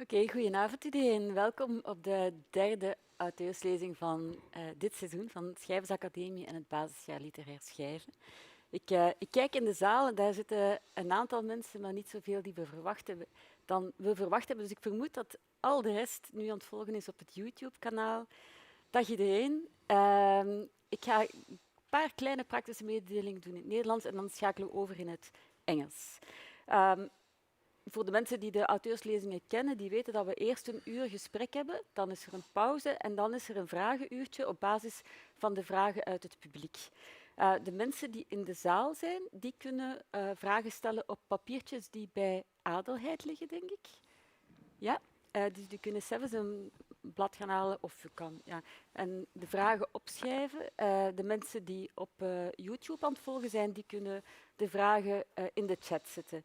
Oké, goedenavond iedereen. Welkom op de derde auteurslezing van dit seizoen van Schrijversacademie en het basisjaar literair schrijven. Ik kijk in de zaal en daar zitten een aantal mensen, maar niet zoveel die we verwacht hebben. Dus ik vermoed dat al de rest nu aan het volgen is op het YouTube-kanaal. Dag iedereen. Ik ga een paar kleine praktische mededelingen doen in het Nederlands en dan schakelen we over in het Engels. Voor de mensen die de auteurslezingen kennen, die weten dat we eerst een uur gesprek hebben, dan is er een pauze en dan is er een vragenuurtje op basis van de vragen uit het publiek. De mensen die in de zaal zijn, die kunnen vragen stellen op papiertjes die bij Adelheid liggen, denk ik. Ja, dus die kunnen zelfs een blad gaan halen of je kan en de vragen opschrijven. De mensen die op YouTube aan het volgen zijn, die kunnen de vragen in de chat zetten.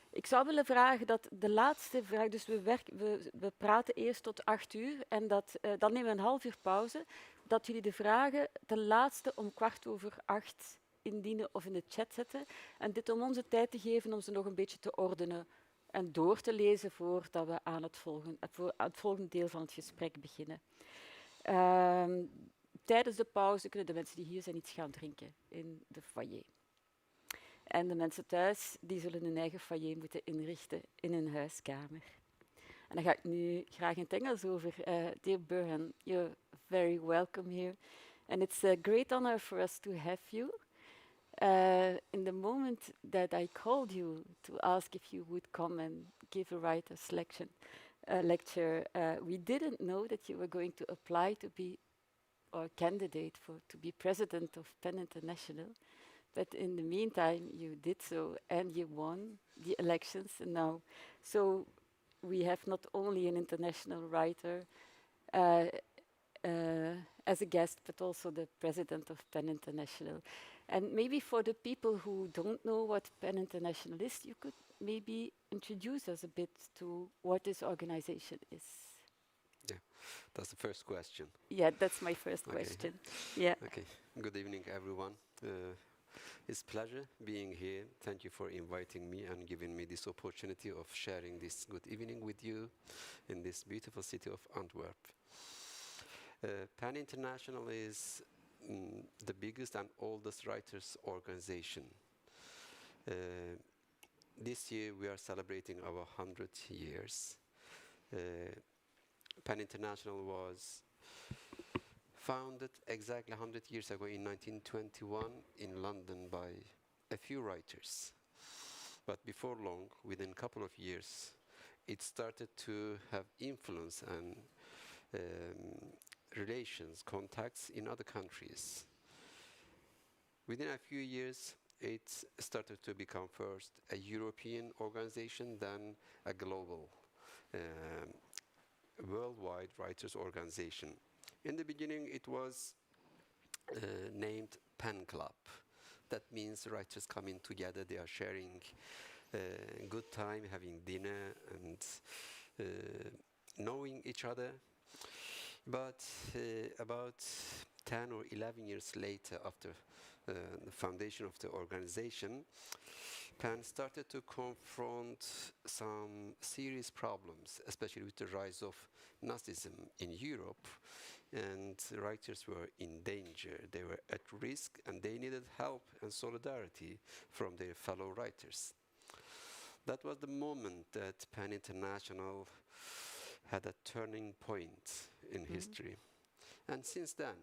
Ik zou willen vragen dat de laatste vraag, dus we praten eerst tot 8 uur en dan nemen we een half uur pauze, dat jullie de vragen de laatste om 7:15 indienen of in de chat zetten. En dit om onze tijd te geven om ze nog een beetje te ordenen en door te lezen voordat we aan het volgende deel van het gesprek beginnen. Tijdens de pauze kunnen de mensen die hier zijn iets gaan drinken in de foyer. En de mensen thuis die zullen hun eigen foyer moeten inrichten in hun huiskamer. En dan ga ik nu graag in het Engels over. Dear Burhan, you're very welcome here. And it's a great honor for us to have you. In the moment that I called you to ask if you would come and give a writer's lecture, we didn't know that you were going to apply to be or candidate to be president of PEN International. But in the meantime, you did so and you won the elections. And now, so we have not only an international writer as a guest, but also the president of PEN International. And maybe for the people who don't know what PEN International is, you could maybe introduce us a bit to what this organization is. Yeah, that's the first question. Yeah, that's my first question. Yeah. Okay. Good evening, everyone. It's a pleasure being here. Thank you for inviting me and giving me this opportunity of sharing this good evening with you in this beautiful city of Antwerp. PEN International is the biggest and oldest writers' organization. This year we are celebrating our 100 years. PEN International was founded exactly 100 years ago in 1921 in London by a few writers. But before long, within a couple of years, it started to have influence and relations, contacts in other countries. Within a few years, it started to become first a European organization, then a global, worldwide writers' organization. In the beginning, it was named Pen Club. That means writers coming together, they are sharing good time, having dinner and knowing each other. But about 10 or 11 years later, after the foundation of the organization, PEN started to confront some serious problems, especially with the rise of Nazism in Europe, and writers were in danger. They were at risk, and they needed help and solidarity from their fellow writers. That was the moment that PEN International had a turning point in history. And since then,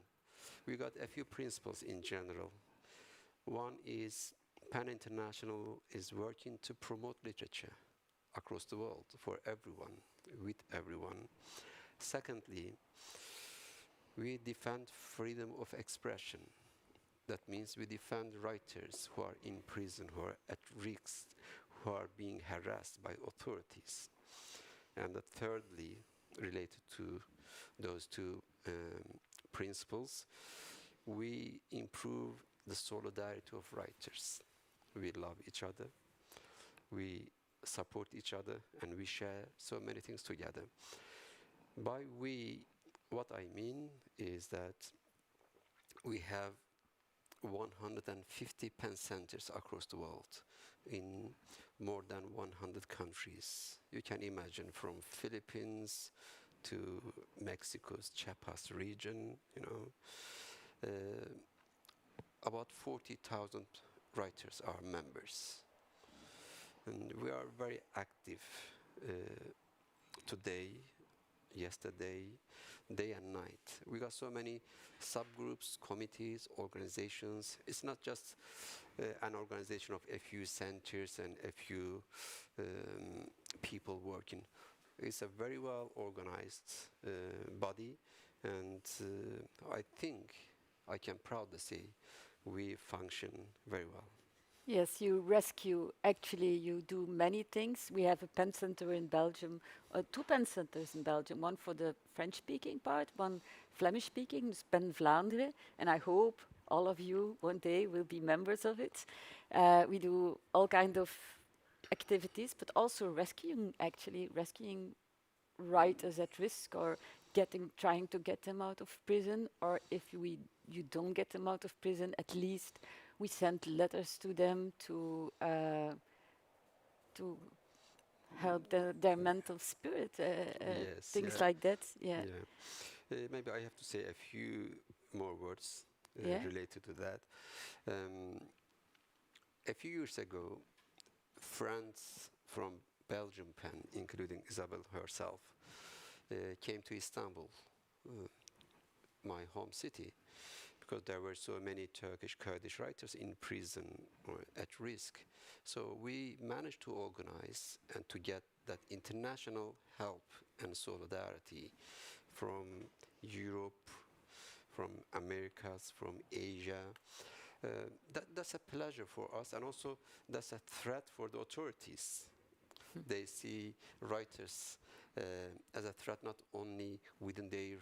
we got a few principles in general. One is PEN International is working to promote literature across the world for everyone, with everyone. Secondly, we defend freedom of expression. That means we defend writers who are in prison, who are at risk, who are being harassed by authorities. And thirdly, related to those two principles, we improve the solidarity of writers. We love each other, we support each other, and we share so many things together. By we, what I mean is that we have 150 pen centers across the world in more than 100 countries. You can imagine from Philippines to Mexico's Chiapas region, about 40,000 writers are members. And we are very active today, yesterday, day and night. We got so many subgroups, committees, organizations. It's not just an organization of a few centers and a few people working. It's a very well organized body, and I think I can proudly say we function very well. Yes, you rescue. Actually, you do many things. We have a pen center in Belgium, two pen centers in Belgium, one for the French-speaking part, one Flemish-speaking, dus Pen Vlaanderen, and I hope all of you one day will be members of it. We do all kind of activities, but also rescuing writers at risk or trying to get them out of prison, or if you don't get them out of prison, at least we send letters to them to help their mental spirit, Yes, things yeah, like that. Yeah. yeah. Maybe I have to say a few more words Yeah. related to that. A few years ago, friends from Belgium Pen, including Isabel herself, came to Istanbul, my home city, because there were so many Turkish Kurdish writers in prison or at risk. So we managed to organize and to get that international help and solidarity from Europe, from Americas, from Asia. That's a pleasure for us, and also that's a threat for the authorities. They see writers as a threat not only within their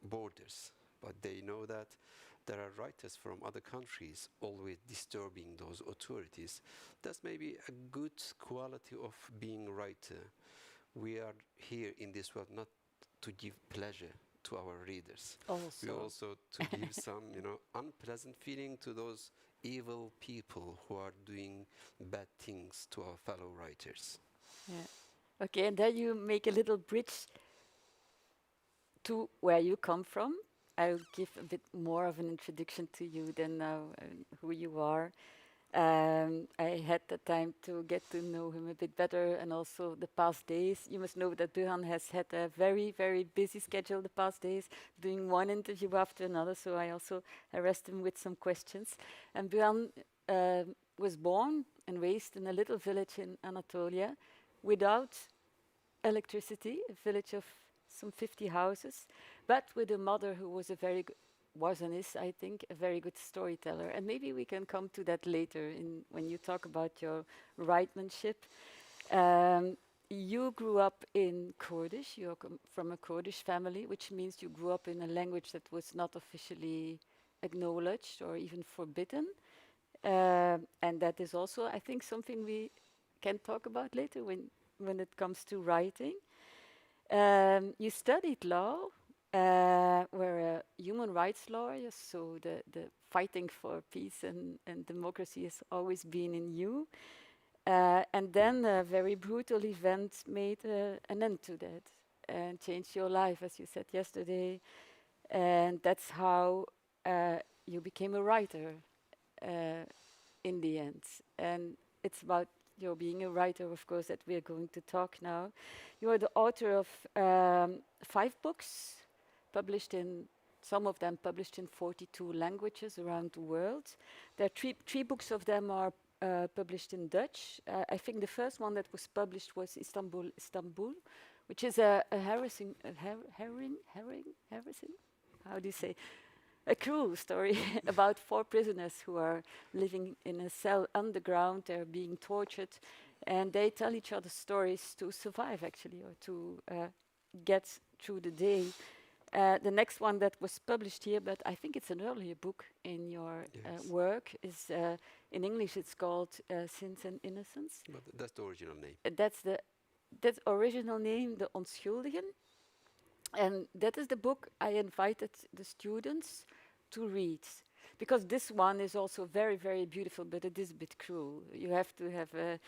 borders, but they know that there are writers from other countries always disturbing those authorities. That's maybe a good quality of being a writer. We are here in this world not to give pleasure to our readers. We also to give some, unpleasant feeling to those evil people who are doing bad things to our fellow writers. Yeah. Okay, and then you make a little bridge to where you come from. I'll give a bit more of an introduction to you than now, who you are. I had the time to get to know him a bit better, and also the past days. You must know that Burhan has had a very, very busy schedule the past days, doing one interview after another, so I also harassed him with some questions. And Burhan was born and raised in a little village in Anatolia without electricity, a village of some 50 houses, but with a mother who was was and is, I think, a very good storyteller. And maybe we can come to that later when you talk about your writemanship. You grew up in Kurdish. You're from a Kurdish family, which means you grew up in a language that was not officially acknowledged or even forbidden. And that is also, I think, something we can talk about later when it comes to writing. You studied law, were a human rights lawyer, so the fighting for peace and democracy has always been in you. And then a very brutal event made an end to that and changed your life, as you said yesterday. And that's how you became a writer in the end. And it's about your being a writer, of course, that we are going to talk now. You are the author of 5 books, some of them published in 42 languages around the world. There are three books of them are published in Dutch. I think the first one that was published was Istanbul, which is a cruel story about 4 prisoners who are living in a cell underground. They're being tortured, and they tell each other stories to survive, actually, or to get through the day. The next one that was published here, but I think it's an earlier book in your work, is in English it's called Sins and Innocence. But that's the original name. That's original name, De Onschuldigen. And that is the book I invited the students to read, because this one is also very, very beautiful, but it is a bit cruel. You have to have a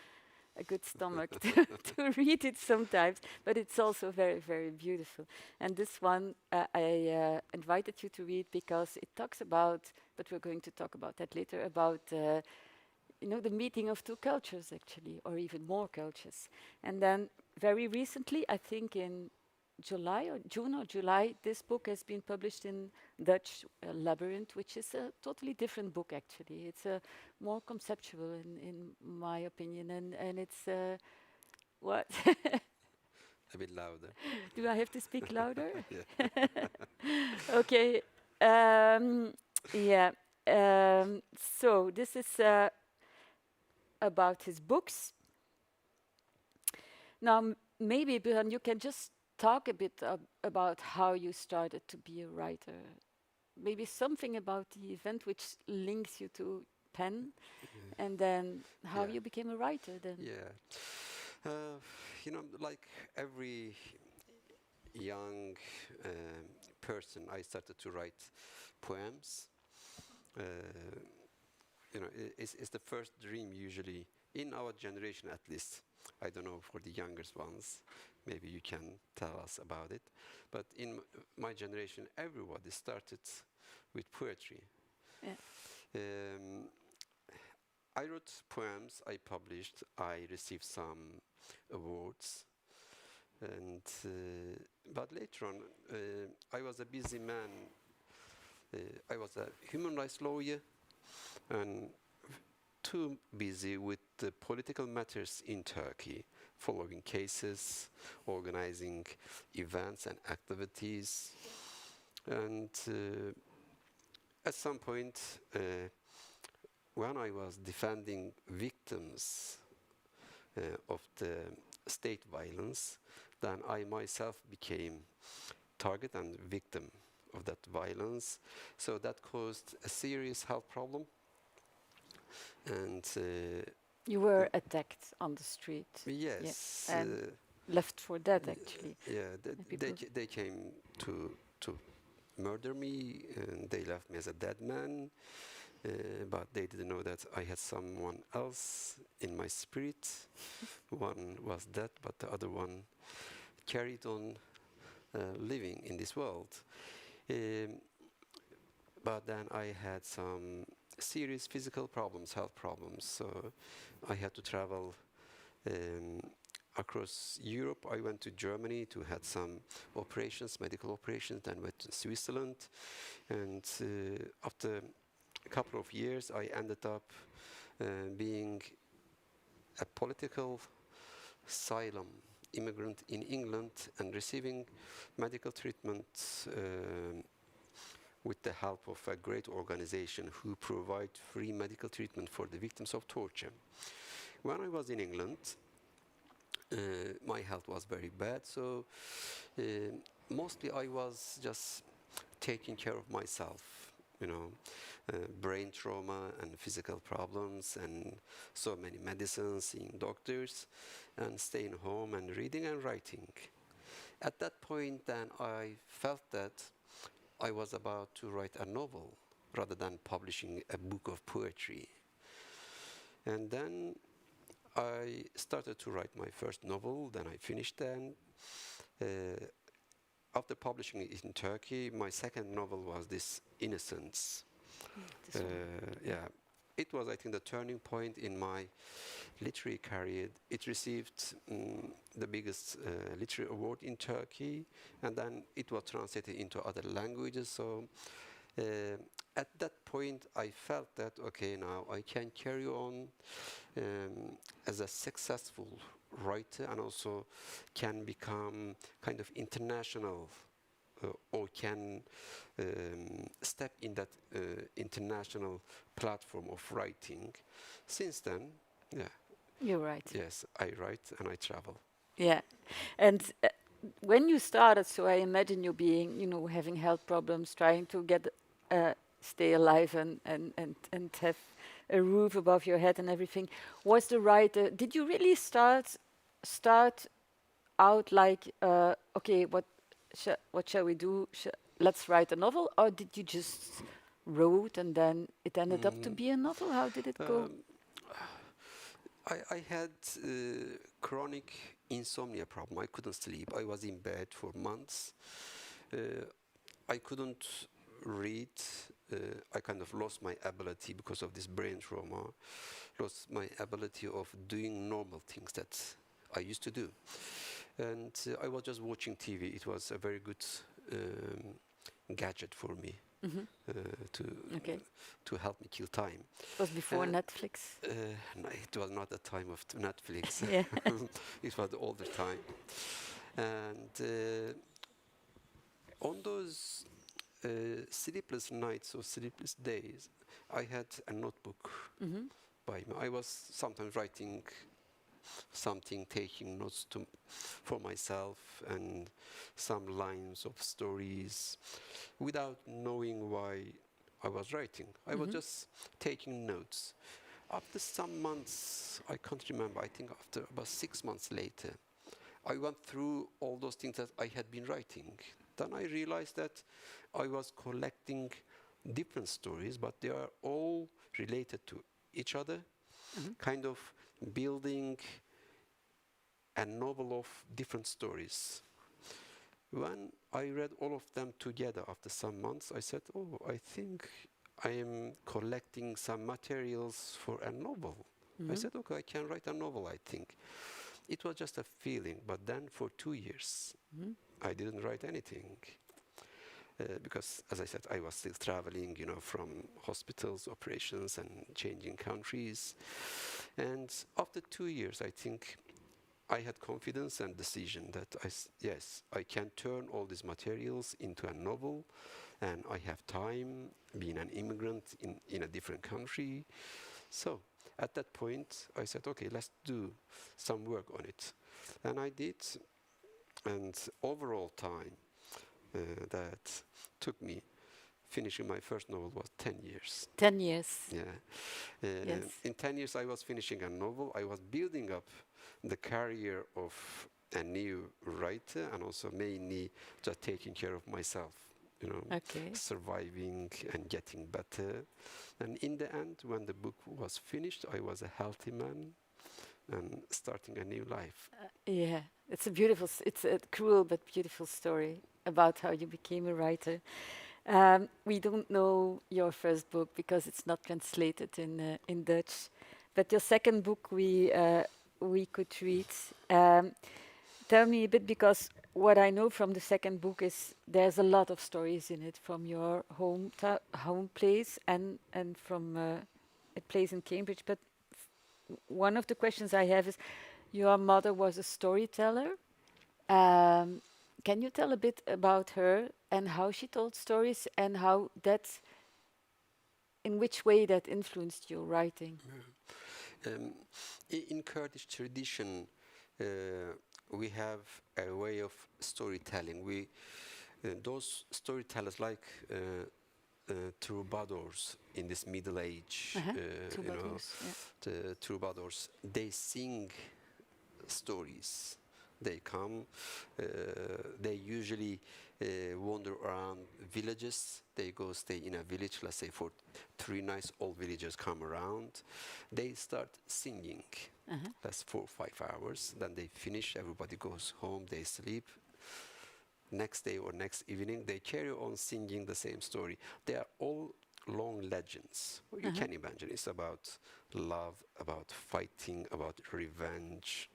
good stomach to read it sometimes, but it's also very, very beautiful. And this one I invited you to read because it talks about, but we're going to talk about that later, about the meeting of two cultures actually, or even more cultures. And then very recently, I think in July or June or July, this book has been published in Dutch, Labyrinth, which is a totally different book actually. It's more conceptual in my opinion, and it's what? A bit louder. Do I have to speak louder? Yeah. Okay. Yeah. So this is about his books. Now, maybe, Burhan, you can just talk a bit about how you started to be a writer. Maybe something about the event which links you to pen, and then how Yeah. you became a writer then. Yeah. Like every young person, I started to write poems. It's the first dream usually in our generation, at least. I don't know for the youngest ones. Maybe you can tell us about it. But in my generation, everybody started with poetry. Yeah. I wrote poems, I published, I received some awards. And but later on, I was a busy man. I was a human rights lawyer and too busy with the political matters in Turkey, following cases, organizing events and activities. And at some point, when I was defending victims of the state violence, then I myself became target and victim of that violence. So that caused a serious health problem. And You were attacked on the street. yes, Yeah. And left for dead actually. yeah, they came to murder me, and they left me as a dead man. But they didn't know that I had someone else in my spirit. One was dead, but the other one carried on living in this world. But then I had some serious physical problems, health problems. So I had to travel across Europe. I went to Germany to have some operations, medical operations, then went to Switzerland. And after a couple of years, I ended up being a political asylum immigrant in England and receiving medical treatment with the help of a great organization who provide free medical treatment for the victims of torture. When I was in England, my health was very bad, so mostly I was just taking care of myself, brain trauma and physical problems and so many medicines, seeing doctors and staying home and reading and writing. At that point then I felt that I was about to write a novel rather than publishing a book of poetry. And then I started to write my first novel, then I finished then. After publishing it in Turkey, my second novel was this Innocence. Yeah, it was, I think, the turning point in my literary career. It received the biggest literary award in Turkey, and then it was translated into other languages. So at that point, I felt that, okay, now I can carry on as a successful writer and also can become kind of international or can step in that international platform of writing. Since then, yeah. You're right. Yes, I write and I travel. Yeah. And when you started, so I imagine you being, having health problems, trying to get, stay alive and have a roof above your head and everything. Was the writer, did you really start out like, okay, what shall we do? Let's write a novel, or did you just wrote and then it ended up to be a novel? How did it go? I had chronic insomnia problem. I couldn't sleep. I was in bed for months. I couldn't read. I kind of lost my ability because of this brain trauma. Lost my ability of doing normal things that I used to do. And I was just watching TV. It was a very good gadget for me to help me kill time. It was before Netflix. No, it was not the time of Netflix. Yeah. It was the older time. And on those sleepless nights or sleepless days, I had a notebook by me. I was sometimes writing something, taking notes for myself and some lines of stories without knowing why I was writing. I was just taking notes. After some months, I can't remember, I think after about 6 months later, I went through all those things that I had been writing. Then I realized that I was collecting different stories, but they are all related to each other, kind of building a novel of different stories. When I read all of them together after some months, I said, oh, I think I am collecting some materials for a novel. I said, okay, I can write a novel, I think. It was just a feeling, but then for 2 years, I didn't write anything. Because, as I said, I was still traveling, from hospitals, operations, and changing countries. And after 2 years, I think I had confidence and decision that, yes, I can turn all these materials into a novel, and I have time, being an immigrant in a different country. So, at that point, I said, okay, let's do some work on it. And I did, and overall time that took me finishing my first novel was 10 years. 10 years. Yeah. Yes. In 10 years, I was finishing a novel. I was building up the career of a new writer and also mainly just taking care of myself, surviving and getting better. And in the end, when the book was finished, I was a healthy man and starting a new life. Yeah, it's a cruel but beautiful story about how you became a writer. We don't know your first book because it's not translated in Dutch, but your second book we could read. Tell me a bit, because what I know from the second book is there's a lot of stories in it from your home place and from a place in Cambridge. But one of the questions I have is, your mother was a storyteller. Can you tell a bit about her and how she told stories and how that, in which way that influenced your writing? In Kurdish tradition, we have a way of storytelling. Those storytellers, like troubadours in this Middle Age, the troubadours, they sing stories. They come, they usually wander around villages. They go stay in a village, let's say for 3 nights, all villagers come around. They start singing. That's 4 or 5 hours. Then they finish, everybody goes home, they sleep. Next day or next evening, they carry on singing the same story. They are all long legends. You can imagine it's about love, about fighting, about revenge,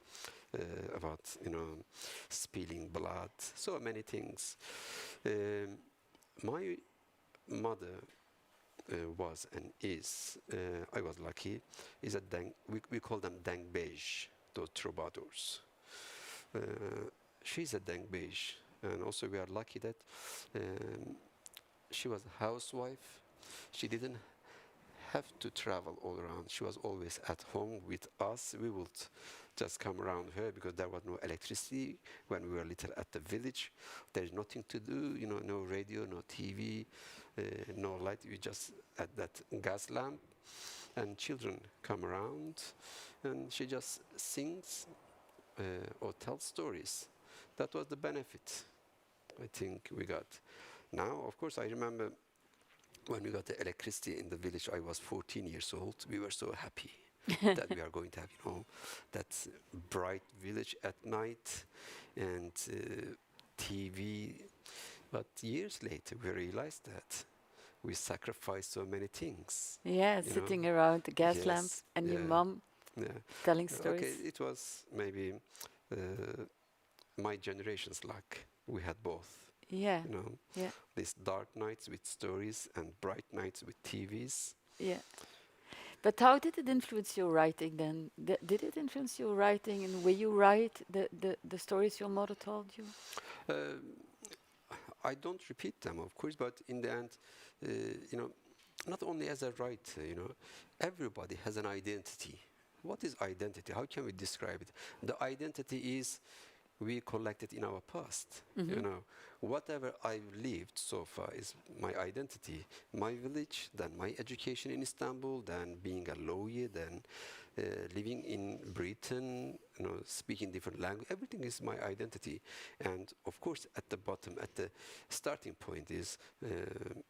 about spilling blood, so many things. My mother was and is, I was lucky, is a we call them Dengbej, those troubadours. She's a Dengbej, and also we are lucky that she was a housewife. She didn't have to travel all around. She was always at home with us. We would just come around her because there was no electricity when we were little at the village. There's nothing to do, no radio, no TV, no light. We just at that gas lamp, and children come around, and she just sings or tells stories. That was the benefit I think we got. Now, of course, I remember when we got the electricity in the village, I was 14 years old. We were so happy that we are going to have, that bright village at night and TV. But years later, we realized that we sacrificed so many things. Yeah, sitting around the gas lamp Yes, and your yeah, mom yeah. telling Okay, stories. it was maybe my generation's luck. We had both. Yeah, yeah, These dark nights with stories and bright nights with TVs. yeah. But how did it influence your writing then? Did it influence your writing and the way you write, the stories your mother told you? Uh, I don't repeat them, of course, but in the end, not only as a writer, everybody has an identity. What is identity? How can we describe it? The identity is we collected in our past. Whatever I've lived so far is my identity. My village, then my education in Istanbul, then being a lawyer, then living in Britain, speaking different language. Everything is my identity. And of course, at the bottom, at the starting point is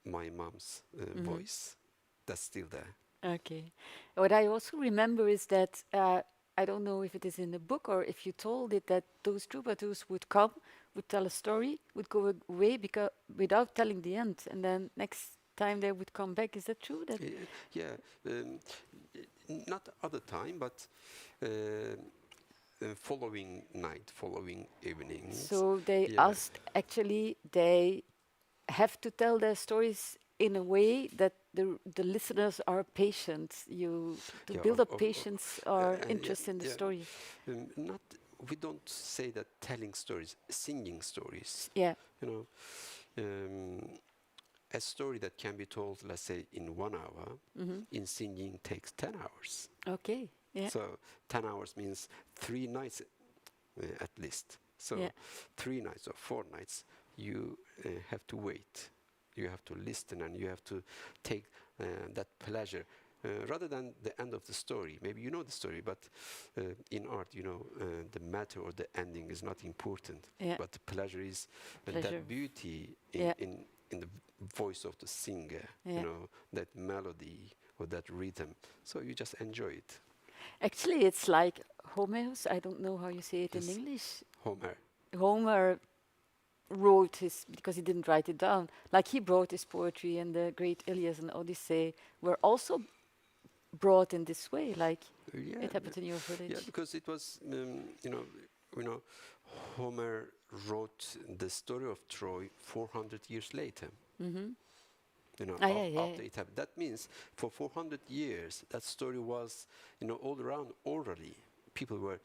my mom's voice. That's still there. Okay. What I also remember is that I don't know if it is in the book or if you told it that those troubadours would come, would tell a story, would go away without telling the end, and then next time they would come back. Is that true? That Yeah, not other time, but following night, following evenings. so they asked. Actually, they have to tell their stories in a way that the listeners are patient. To build up patience or interest in the story. Not we don't say that telling stories, singing stories. Yeah. A story that can be told, let's say, in 1 hour, in singing takes 10 hours. Okay. Yeah. So 10 hours means 3 nights at least. So 3 nights or 4 nights, you have to wait. You have to listen and you have to take that pleasure. Rather than the end of the story. Maybe you know the story, but in art, the matter or the ending is not important. Yeah. But the pleasure is that beauty in the voice of the singer, that melody or that rhythm. So you just enjoy it. Actually, it's like Homer's. I don't know how you say it in English. Homer wrote his, because he didn't write it down, like he brought his poetry, and the great Iliad and Odyssey were also brought in this way, like it happened in your village. Yeah, because it was, Homer wrote the story of Troy 400 years later. After it happened. That means for 400 years, that story was, all around orally. People were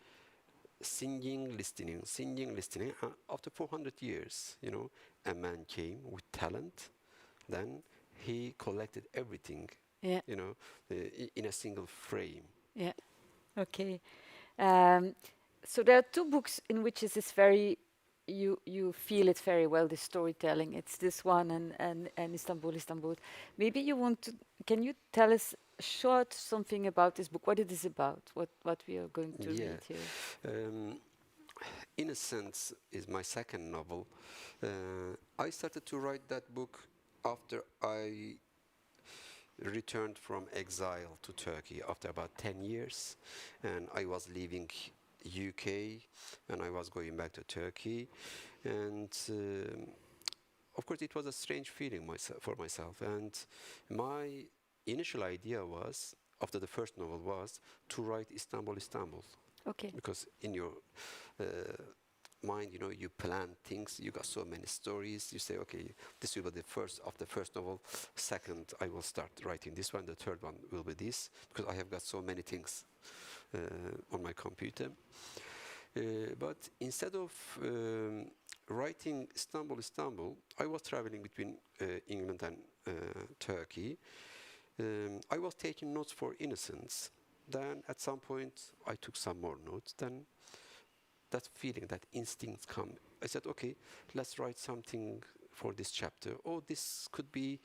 singing, listening. After 400 years, a man came with talent. Then he collected everything, in a single frame. Yeah. Okay. So there are 2 books in which it is very, you feel it very well, the storytelling. It's this one and Istanbul. Maybe you want to, can you tell us short something about this book, what it is about, what we are going to read here? Innocence is my second novel. I started to write that book after I returned from exile to Turkey after about 10 years, and I was leaving UK and I was going back to Turkey, and of course it was a strange feeling for myself, and my initial idea was, after the first novel, was to write Istanbul. Okay. Because in your mind, you plan things, you got so many stories, you say, okay, this will be the first of the first novel, second I will start writing this one, the third one will be this, because I have got so many things on my computer. But instead of writing Istanbul, I was traveling between England and Turkey. I was taking notes for Innocence. Then at some point I took some more notes. Then that feeling, that instinct come. I said, okay, let's write something for this chapter. Oh, this could be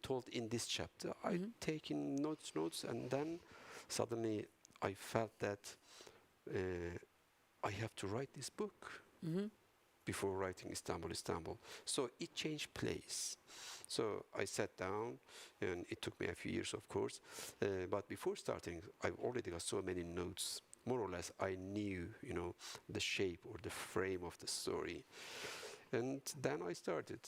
told in this chapter. I taking notes, and then suddenly I felt that I have to write this book. before writing Istanbul. So it changed place. So I sat down, and it took me a few years, of course. But before starting, I've already got so many notes. More or less, I knew, the shape or the frame of the story. And then I started.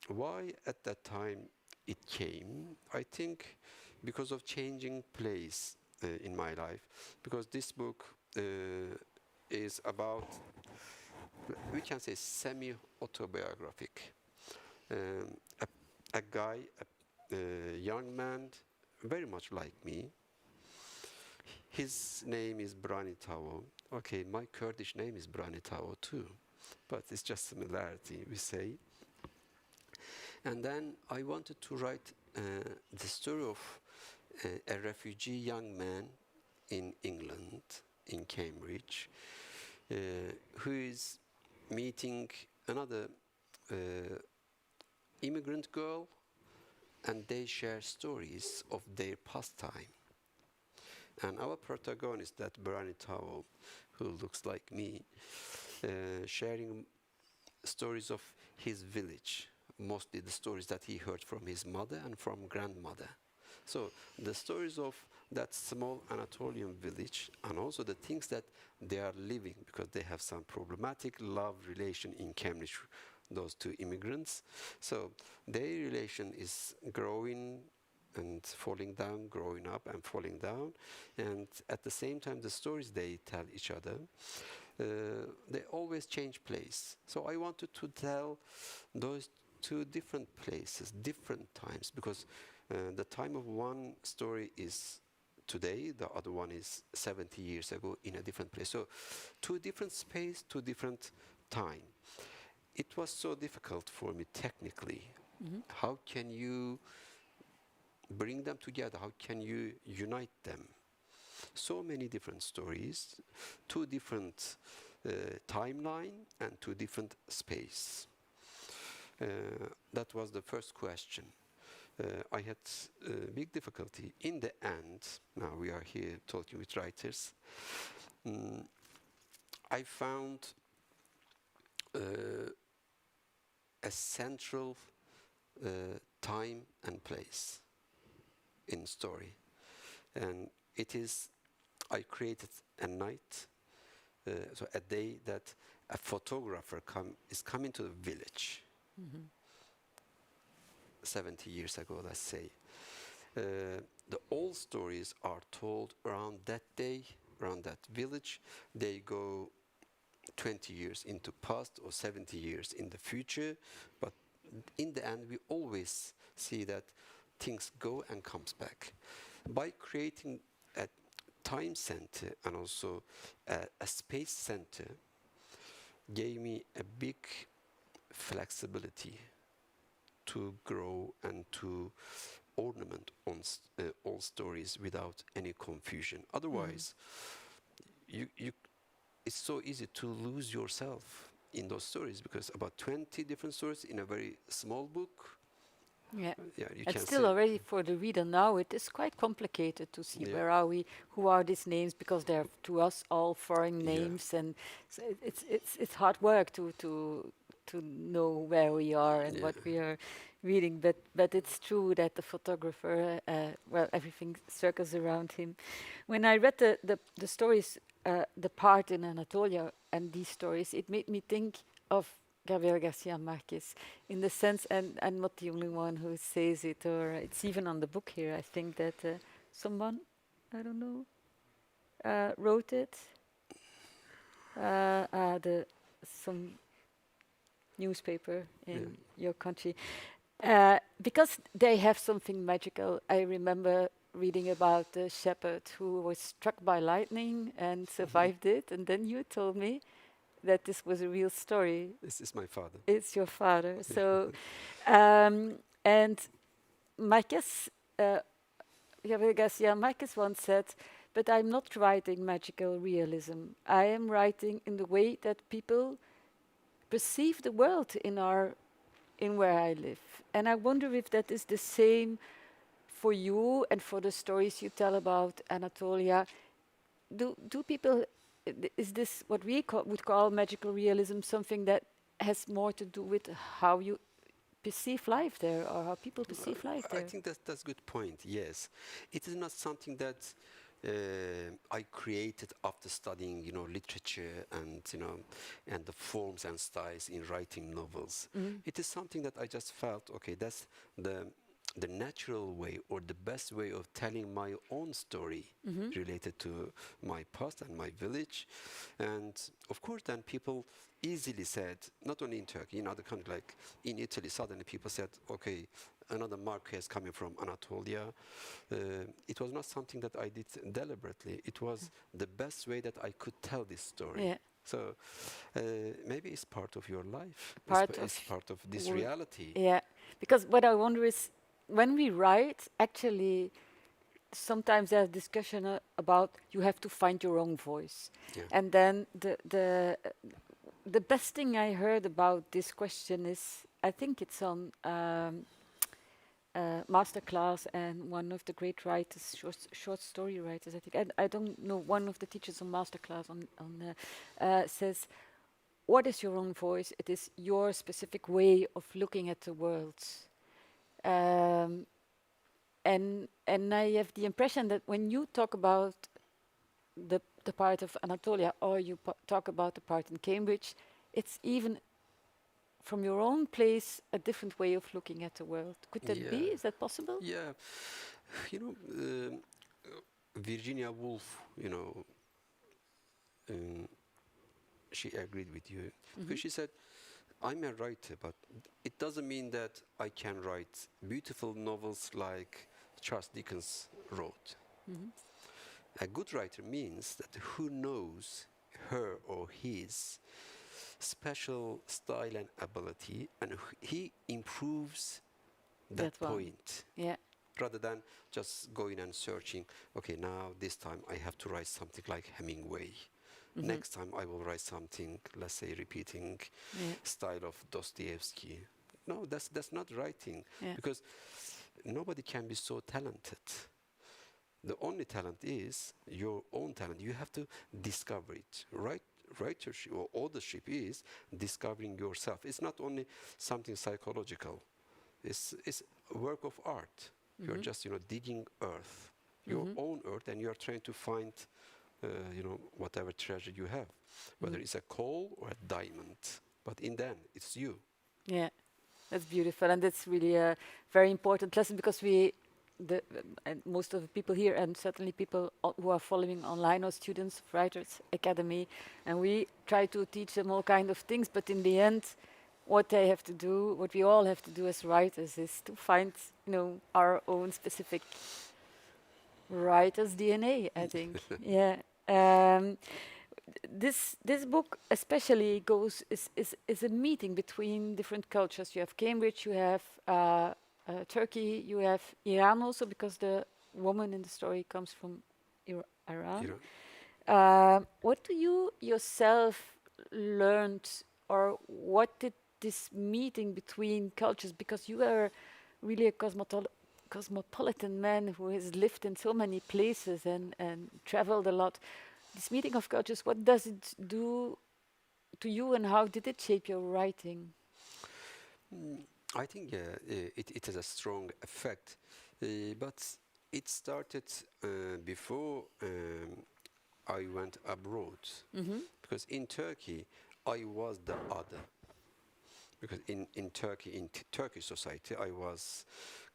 Why at that time it came? I think because of changing place in my life. Because this book is about, we can say, semi-autobiographic. A guy, a young man, very much like me. His name is Branitao. Okay, my Kurdish name is Branitao too, but it's just similarity, we say. And then I wanted to write the story of a refugee young man in England, in Cambridge, who is meeting another immigrant girl, and they share stories of their pastime. And our protagonist, that Branitao, who looks like me, sharing stories of his village, mostly the stories that he heard from his mother and from grandmother. So the stories of that small Anatolian village, and also the things that they are living, because they have some problematic love relation in Cambridge, those two immigrants. So their relation is growing and falling down, growing up and falling down. And at the same time, the stories they tell each other, they always change place. So I wanted to tell those two different places, different times, because the time of one story is today, the other one is 70 years ago in a different place. So two different space, two different time. It was so difficult for me technically. Mm-hmm. How can you bring them together? How can you unite them? So many different stories, two different timeline and two different space. That was the first question. I had big difficulty. In the end, now we are here talking with writers, I found a central time and place in story. And it is, I created a night, so a day that a photographer is coming to the village. Mm-hmm. 70 years ago, let's say. The old stories are told around that day, around that village. They go 20 years into past or 70 years in the future, but in the end we always see that things go and comes back. By creating a time center and also a space center gave me a big flexibility to grow and to ornament on all stories without any confusion. Otherwise, it's so easy to lose yourself in those stories, because about 20 different stories in a very small book. Yeah. Yeah, you And can still say already for the reader now, it is quite complicated to see Yeah. where are we, who are these names, because they're to us all foreign Yeah. names, and so it's hard work to know where we are and what we are reading. But it's true that the photographer, well, everything circles around him. When I read the stories, the part in Anatolia and these stories, it made me think of Gabriel Garcia Marquez, in the sense, and I'm not the only one who says it, or it's even on the book here. I think that someone, I don't know, wrote it. Some newspaper in your country, because they have something magical. I remember reading about the shepherd who was struck by lightning and survived it, and then you told me that this was a real story. This is my father. It's your father. So, and Marquez, Gabriel Garcia Marquez once said, "But I'm not writing magical realism. I am writing in the way that people perceive the world in where I live." And I wonder if that is the same for you and for the stories you tell about Anatolia. Do people, is this what we would call magical realism, something that has more to do with how you perceive life there, or how people perceive life I there. think that's a good point. Yes, it is not something that I created after studying, literature and and the forms and styles in writing novels. Mm. It is something that I just felt, okay, that's the natural way or the best way of telling my own story Mhm. related to my past and my village. And of course, then people easily said, not only in Turkey, in other countries like in Italy, suddenly people said, okay, another Marquez coming from Anatolia. It was not something that I did deliberately. It was the best way that I could tell this story. Yeah, So maybe it's part of your life. part of It's part of this w- reality. yeah. Because what I wonder is, when we write, actually, sometimes there's discussion about you have to find your own voice, Yeah. and then the best thing I heard about this question is, I think it's on masterclass, and one of the great writers, short story writers, I think, I don't know, one of the teachers on masterclass says, what is your own voice? It is your specific way of looking at the world. Um, and I have the impression that when you talk about the part of Anatolia, or you talk about the part in Cambridge, it's even from your own place a different way of looking at the world. Could that be? Yeah. Is that possible? Yeah. You know, Virginia Woolf, um, she agreed with you Mhm. because she said, I'm a writer, but it doesn't mean that I can write beautiful novels like Charles Dickens wrote. Mhm. A good writer means that who knows her or his special style and ability, and he improves that That one. point Yeah. rather than just going and searching, okay, now this time I have to write something like Hemingway. Mhm. Next time I will write something, let's say, repeating Yeah. style of Dostoevsky. No, that's not writing, Yeah. because nobody can be so talented. The only talent is your own talent. You have to discover it. Writership or authorship is discovering yourself. It's not only something psychological. It's a work of art. You're Mhm. just digging earth, your Mhm. own earth, and you're trying to find whatever treasure you have, whether Mhm. it's a coal or a diamond. But in the end, it's you. Yeah. That's beautiful, and that's really a very important lesson, because and most of the people here, and certainly people who are following online, are students of Writers Academy, and we try to teach them all kind of things. But in the end, what they have to do, what we all have to do as writers, is to find, our own specific writer's DNA, I think. Yeah. Um, this book especially is a meeting between different cultures. You have Cambridge, you have Turkey, you have Iran also, because the woman in the story comes from You Iran. know, What do you yourself learned, or what did this meeting between cultures, because you are really a cosmopolitan man who has lived in so many places and traveled a lot. This meeting of cultures, what does it do to you, and how did it shape your writing? mm, I think it has a strong effect, but it started before I went abroad, Mm-hmm. because in Turkey I was the other. Because in Turkey, in Turkish society, I was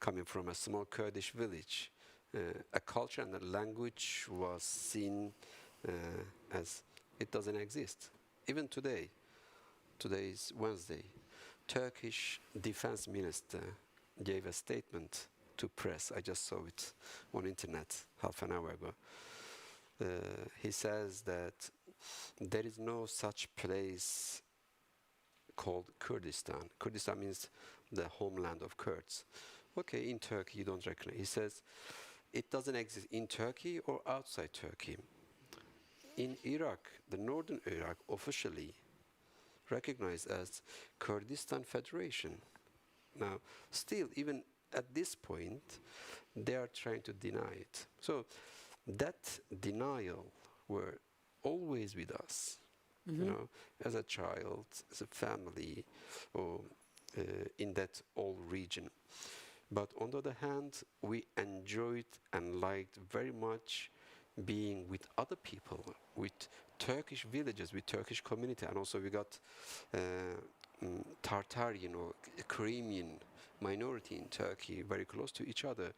coming from a small Kurdish village. A culture and a language was seen as it doesn't exist. Even today is Wednesday. Turkish defense minister gave a statement to press. I just saw it on internet half an hour ago. He says that there is no such place called Kurdistan. Kurdistan means the homeland of Kurds. Okay, in Turkey you don't recognize. He says it doesn't exist in Turkey or outside Turkey. In Iraq, the northern Iraq officially recognized as Kurdistan Federation. Now, still, even at this point, they are trying to deny it. So that denial were always with us. you know, as a child, as a family, or in that whole region. But on the other hand, we enjoyed and liked very much being with other people, with Turkish villages, with Turkish community, and also we got Tartarian or Crimean minority in Turkey, very close to each other.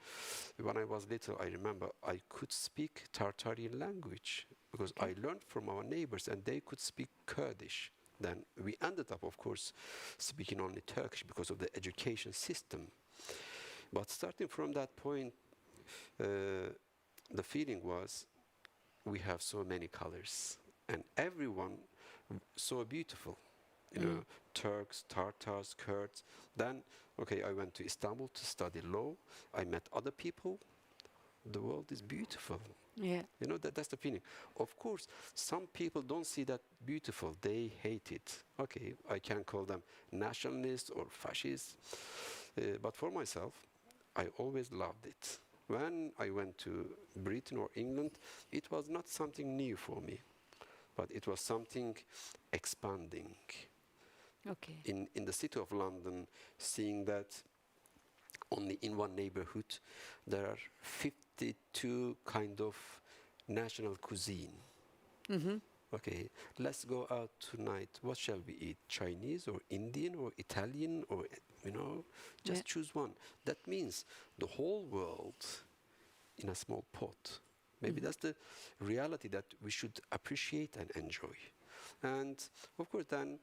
When I was little, I remember I could speak Tartarian language because I learned from our neighbors and they could speak Kurdish. Then we ended up, of course, speaking only Turkish because of the education system. But starting from that point, the feeling was we have so many colors and everyone so beautiful. You know, Turks, Tartars, Kurds. Then, okay, I went to Istanbul to study law. I met other people. The world is beautiful. Yeah. You know, that's the feeling. Of course, some people don't see that beautiful. They hate it. Okay, I can call them nationalists or fascists. But for myself, I always loved it. When I went to Britain or England, it was not something new for me, but it was something expanding. Okay. In the city of London, seeing that only in one neighborhood there are 52 kind of national cuisine. Okay, let's go out tonight. What shall we eat? Chinese or Indian or Italian or, you know, just choose one. That means the whole world in a small pot. Maybe that's the reality that we should appreciate and enjoy. And of course then,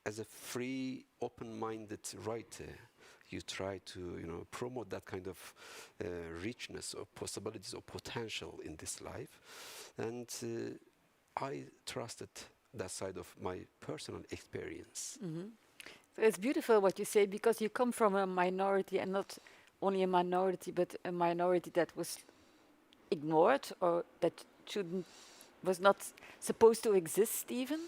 as a free, open-minded writer, you try to, you know, promote that kind of richness or possibilities or potential in this life. And I trusted that side of my personal experience. So it's beautiful what you say because you come from a minority and not only a minority, but a minority that was ignored or that was not supposed to exist even.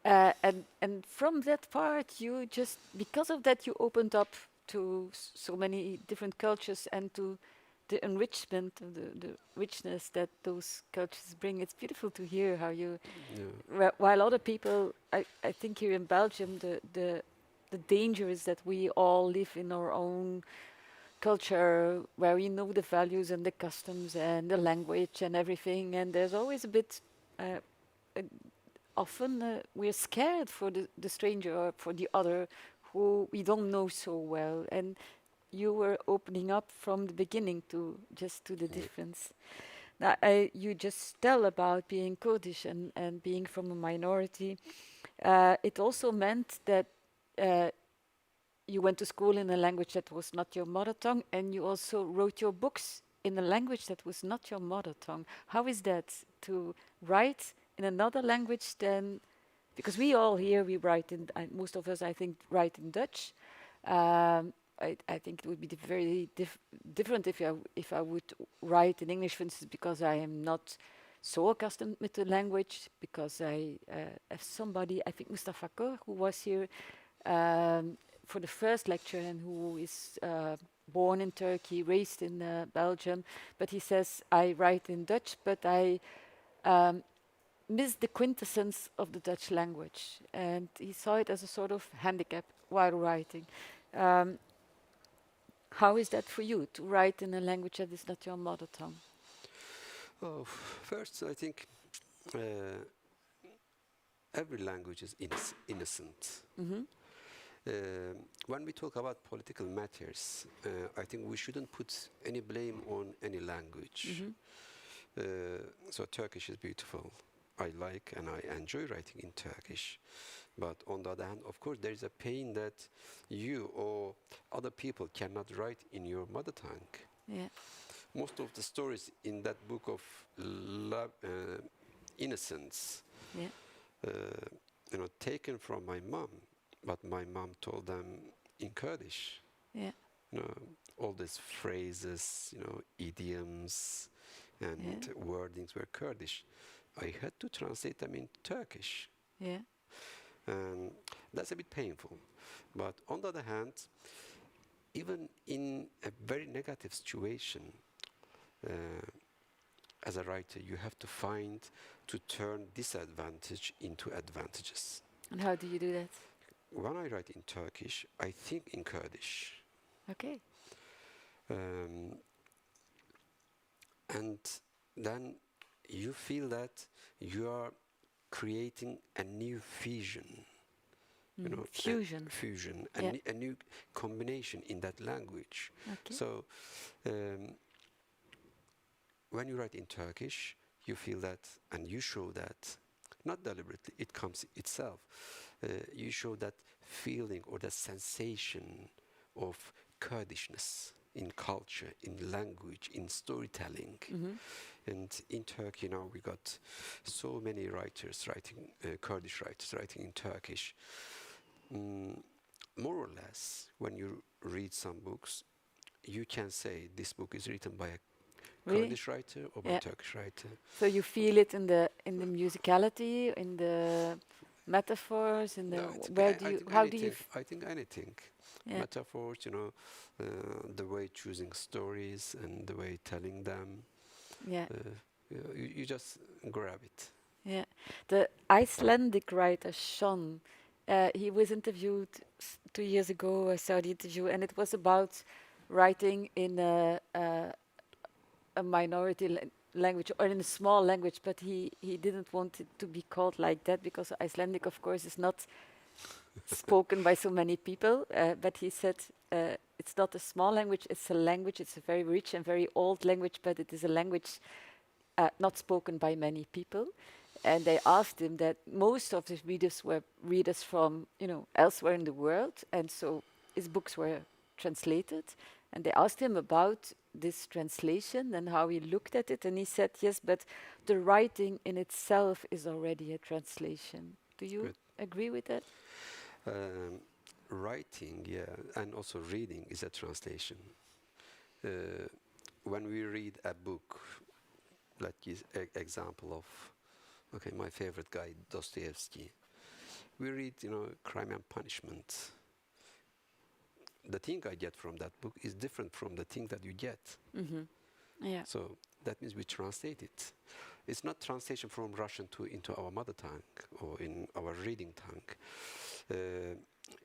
And from that part, you just, because of that, you opened up to so many different cultures and to the enrichment, the richness that those cultures bring. It's beautiful to hear how you, while other people, I think here in Belgium, the danger is that we all live in our own culture where we know the values and the customs and the language and everything, and there's always a bit often we're scared for the stranger or for the other who we don't know so well, and you were opening up from the beginning to the difference. Now, you just tell about being Kurdish and being from a minority. It also meant that you went to school in a language that was not your mother tongue, and you also wrote your books in a language that was not your mother tongue. How is that to write in another language than, because we all here, we write in, most of us, I think, write in Dutch. I think it would be very different if I would write in English, for instance, because I am not so accustomed with the language, because I have somebody, I think Mustafa Kor, who was here for the first lecture and who is born in Turkey, raised in Belgium, but he says, I write in Dutch, but I miss the quintessence of the Dutch language, and he saw it as a sort of handicap while writing. How is that for you, to write in a language that is not your mother tongue? Oh, first, I think every language is innocent. When we talk about political matters, I think we shouldn't put any blame on any language. So Turkish is beautiful. I like and I enjoy writing in Turkish. But on the other hand, of course, there is a pain that you or other people cannot write in your mother tongue. Yeah. Most of the stories in that book of love, innocence, taken from my mom, but my mom told them in Kurdish. Yeah. All these phrases, idioms and wordings were Kurdish. I had to translate them in Turkish. Yeah. And that's a bit painful. But on the other hand, even in a very negative situation, as a writer, you have to find to turn disadvantage into advantages. And how do you do that? When I write in Turkish, I think in Kurdish. Okay. And then you feel that you are creating a new fusion. You know, Fusion. a new combination in that language. Okay. So when you write in Turkish, you feel that and you show that, not deliberately, it comes itself. You show that feeling or that sensation of Kurdishness in culture, in language, in storytelling. And in Turkey now we got so many writers writing, Kurdish writers writing in Turkish. More or less, when you read some books, you can say this book is written by a Kurdish writer or by a Turkish writer. So you feel it in the musicality, in the metaphors, in the I think anything. Metaphors, you know, the way choosing stories and the way telling them. You just grab it. Yeah, the Icelandic writer Sean, he was interviewed 2 years ago. I saw the interview, and it was about writing in a minority language or in a small language, but he didn't want it to be called like that because Icelandic, of course, is not spoken by so many people. But he said it's not a small language; it's a language. It's a very rich and very old language, but it is a language not spoken by many people. And they asked him that most of his readers were readers from, elsewhere in the world, and so his books were translated. And they asked him about this translation and how he looked at it, and he said, yes, but the writing in itself is already a translation. Do you agree with that? Writing, and also reading is a translation. When we read a book, like example of, my favorite guy, Dostoevsky. We read, Crime and Punishment. The thing I get from that book is different from the thing that you get. Yeah. So that means we translate it. It's not translation from Russian into our mother tongue or in our reading tongue.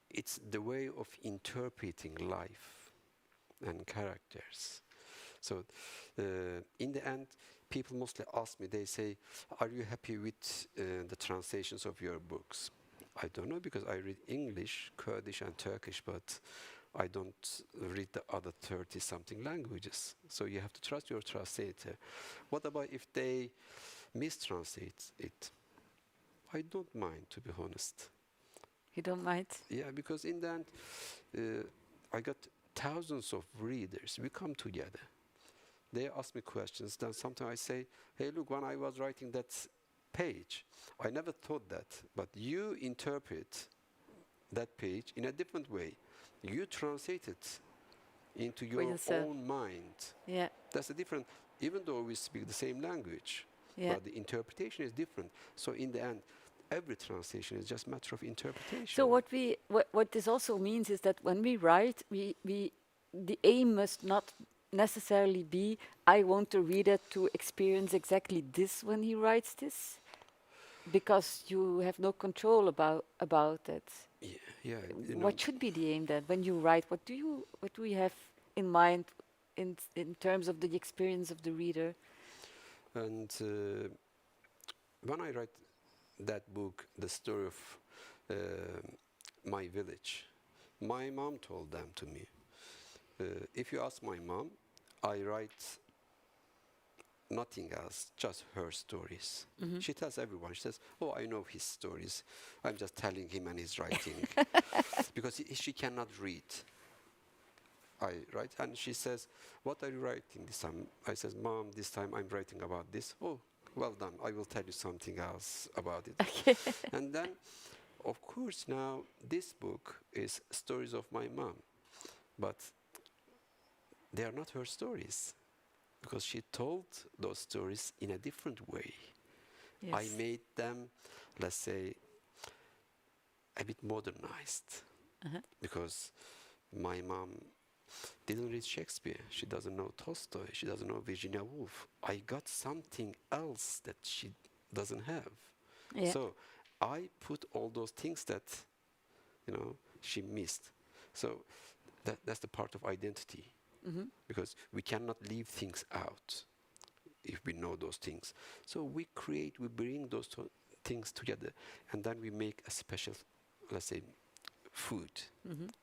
It's the way of interpreting life and characters. So in the end, people mostly ask me, they say, are you happy with the translations of your books? I don't know, because I read English, Kurdish and Turkish, but I don't read the other 30-something languages. So you have to trust your translator. What about if they mistranslate it? I don't mind, to be honest. You don't mind? Yeah, because in the end, I got thousands of readers. We come together. They ask me questions. Then sometimes I say, hey, look, when I was writing that page, I never thought that. But you interpret that page in a different way. You translate it into your own mind. Yeah. That's a different, even though we speak the same language, but the interpretation is different. So in the end, every translation is just a matter of interpretation. So what this also means is that when we write, the aim must not necessarily be, I want the reader to experience exactly this when he writes this, because you have no control about it. Yeah. What should be the aim then when you write? What do you have in mind in terms of the experience of the reader? And when I write that book, the story of my village, my mom told them to me. If you ask my mom, I write nothing else, just her stories. She tells everyone, she says, oh, I know his stories. I'm just telling him and he's writing. Because she cannot read. I write, and she says, what are you writing this time? I says, Mom, this time I'm writing about this. Oh, well done. I will tell you something else about it. Okay. And then, of course, now this book is stories of my mom. But they are not her stories, because she told those stories in a different way. Yes. I made them, let's say, a bit modernized, because my mom didn't read Shakespeare. She doesn't know Tolstoy. She doesn't know Virginia Woolf. I got something else that she doesn't have. Yeah. So I put all those things that, she missed. So that's the part of identity, because we cannot leave things out if we know those things. So we bring those things together, and then we make a special, let's say, food.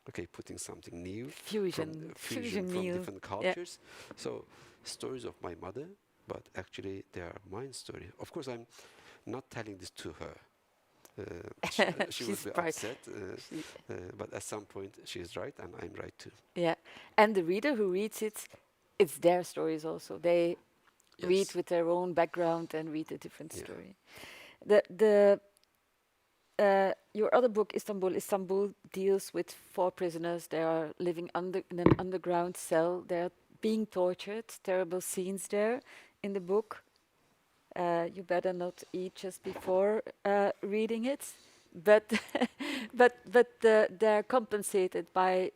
Okay, putting something new, Fusion from meal. different cultures. So stories of my mother, but actually they are my story. Of course, I'm not telling this to her. She would be upset, but at some point she is right and I'm right too. Yeah, and the reader who reads it, it's their stories also. They read Yes. with their own background and read a different Yeah. story. Your other book, Istanbul deals with 4 prisoners. They are living in an underground cell. They are being tortured. Terrible scenes there in the book. You better not eat just before reading it, but they're compensated by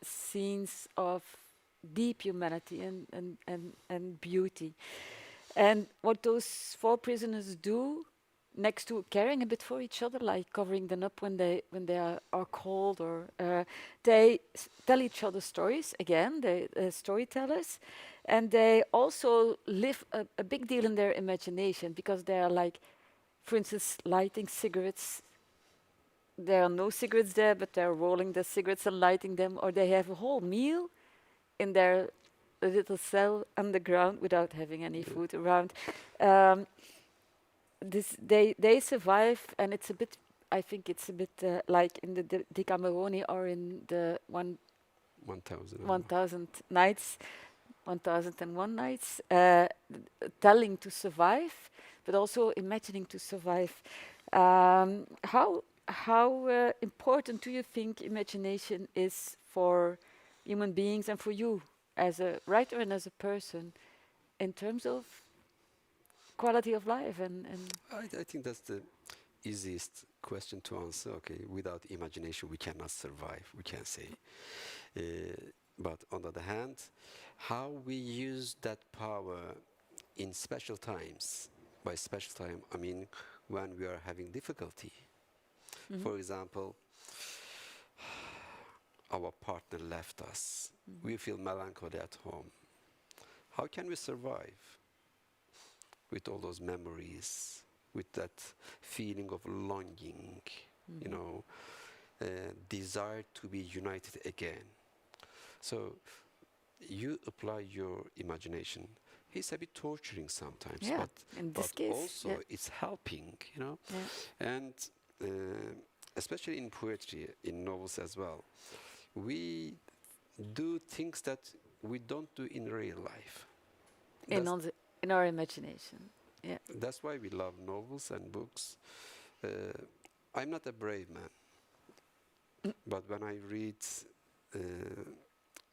scenes of deep humanity and beauty. And what those 4 prisoners do, next to caring a bit for each other, like covering them up when they are cold, or they tell each other stories. Again, they storytellers, and they also live a big deal in their imagination, because they are, like, for instance, lighting cigarettes. There are no cigarettes there, but they're rolling the cigarettes and lighting them, or they have a whole meal in their little cell underground without having any food around. Um, they survive, and it's a bit. I think it's a bit like in the Decamerone, or in the 1,000. 1,000 nights, 1,001 nights, telling to survive, but also imagining to survive. How important do you think imagination is for human beings and for you as a writer and as a person, in terms of quality of life and I think that's the easiest question to answer. Okay, without imagination we cannot survive, we can say. But on the other hand, how we use that power in special times. By special time, I mean when we are having difficulty. For example, our partner left us. We feel melancholy at home. How can we survive with all those memories, with that feeling of longing, desire to be united again? So you apply your imagination. It's a bit torturing sometimes, yeah, in this but case, also yeah. it's helping, Yeah. and especially in poetry, in novels as well, we do things that we don't do in real life. In our imagination. Yeah. That's why we love novels and books. I'm not a brave man, but when I read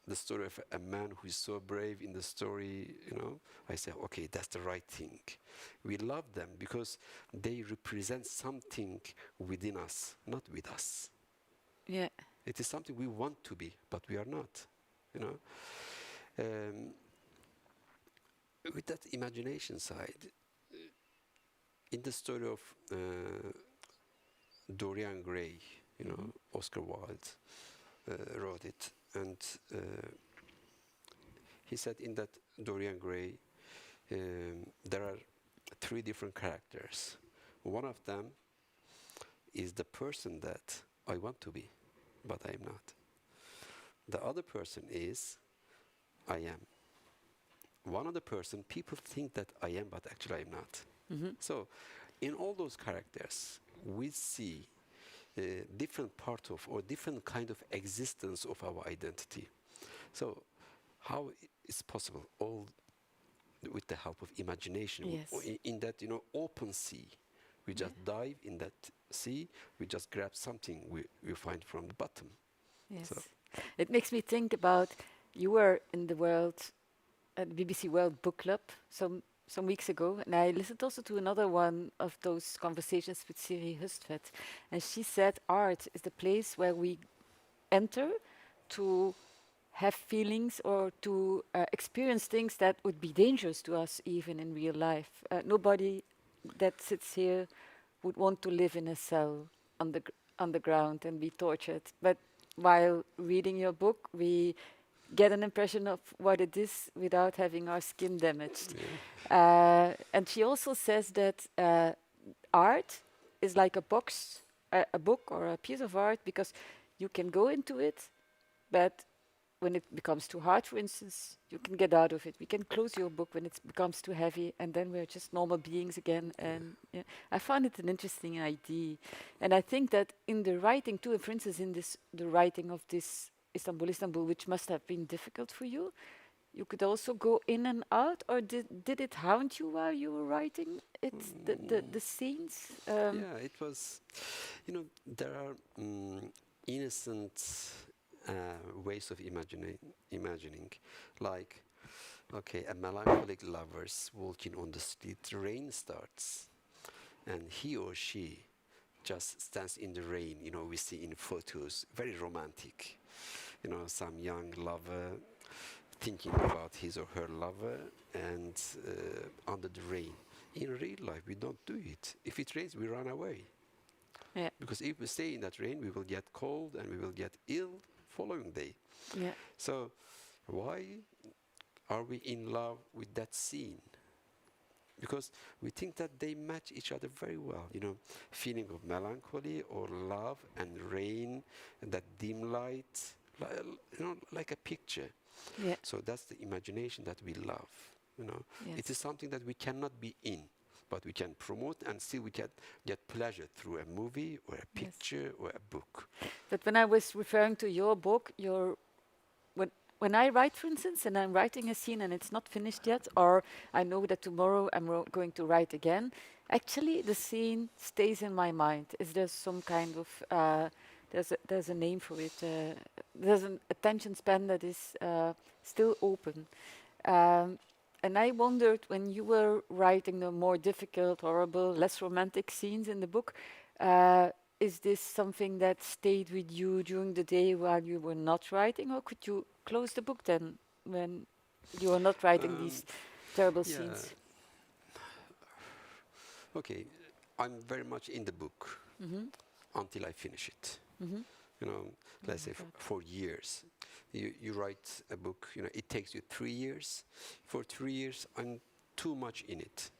the story of a man who is so brave in the story, I say, okay, that's the right thing. We love them because they represent something within us, not with us. Yeah. It is something we want to be, but we are not, with that imagination side, in the story of Dorian Gray, Oscar Wilde wrote it, and he said in that Dorian Gray, there are 3 different characters. One of them is the person that I want to be, but I am not. The other person is I am. One other person, people think that I am, but actually I am not. So in all those characters, we see different part of, or different kind of existence of our identity. So how is possible? All with the help of imagination. Yes. In that, open sea. We just dive in that sea, we just grab something we find from the bottom. Yes. So. It makes me think about, you were in the BBC World Book Club some weeks ago, and I listened also to another one of those conversations with Siri Hustvedt, and she said art is the place where we enter to have feelings or to experience things that would be dangerous to us even in real life. Nobody that sits here would want to live in a cell underground and be tortured. But while reading your book, we get an impression of what it is without having our skin damaged. And she also says that art is like a box, a book or a piece of art, because you can go into it, but when it becomes too hard, for instance, you can get out of it. We can close your book when it becomes too heavy, and then we're just normal beings again. And I found it an interesting idea. And I think that in the writing too, for instance, in the writing of this Istanbul, which must have been difficult for you, you could also go in and out, or did it haunt you while you were writing it, the scenes? Yeah, it was, there are innocent ways of imagining, like, okay, a melancholic lover's walking on the street, the rain starts, and he or she just stands in the rain. We see in photos, very romantic. Some young lover thinking about his or her lover and under the rain. In real life, we don't do it. If it rains, we run away. Yeah. Because if we stay in that rain, we will get cold and we will get ill following day. Yeah. So why are we in love with that scene? Because we think that they match each other very well. Feeling of melancholy or love and rain and that dim light, like a picture. Yeah. So that's the imagination that we love. Yes. It is something that we cannot be in, but we can promote, and still we can get pleasure through a movie or a picture or a book. But when I was referring to your book, when I write, for instance, and I'm writing a scene and it's not finished yet, or I know that tomorrow I'm going to write again, actually the scene stays in my mind. Is there some kind of there's a name for it? There's an attention span that is still open. And I wondered, when you were writing the more difficult, horrible, less romantic scenes in the book, is this something that stayed with you during the day while you were not writing, or could you close the book then when you were not writing these terrible scenes? Okay, I'm very much in the book until I finish it. Let's say for years. You write a book, it takes you 3 years. For 3 years, I'm too much in it.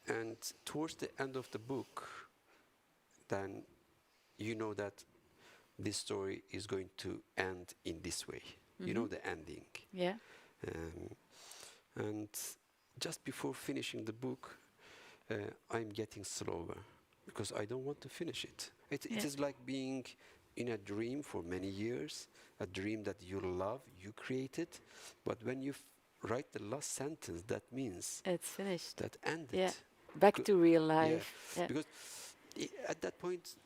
And towards the end of the book, then you know that this story is going to end in this way. You know the ending. Yeah. And just before finishing the book, I'm getting slower because I don't want to finish it. It is like being in a dream for many years, a dream that you love, you created, but when you write the last sentence, that means it's finished. That ended. Yeah. Back to real life. Yeah. Because at that point,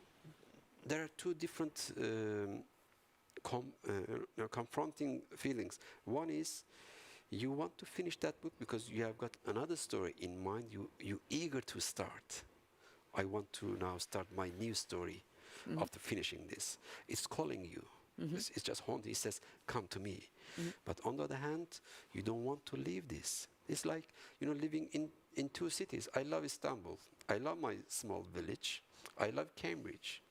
there are two different confronting feelings. One is you want to finish that book because you have got another story in mind. You're eager to start. I want to now start my new story after finishing this. It's calling you. It's just haunting. It says, come to me. But on the other hand, you don't want to leave this. It's like, living in two cities. I love Istanbul. I love my small village. I love Cambridge.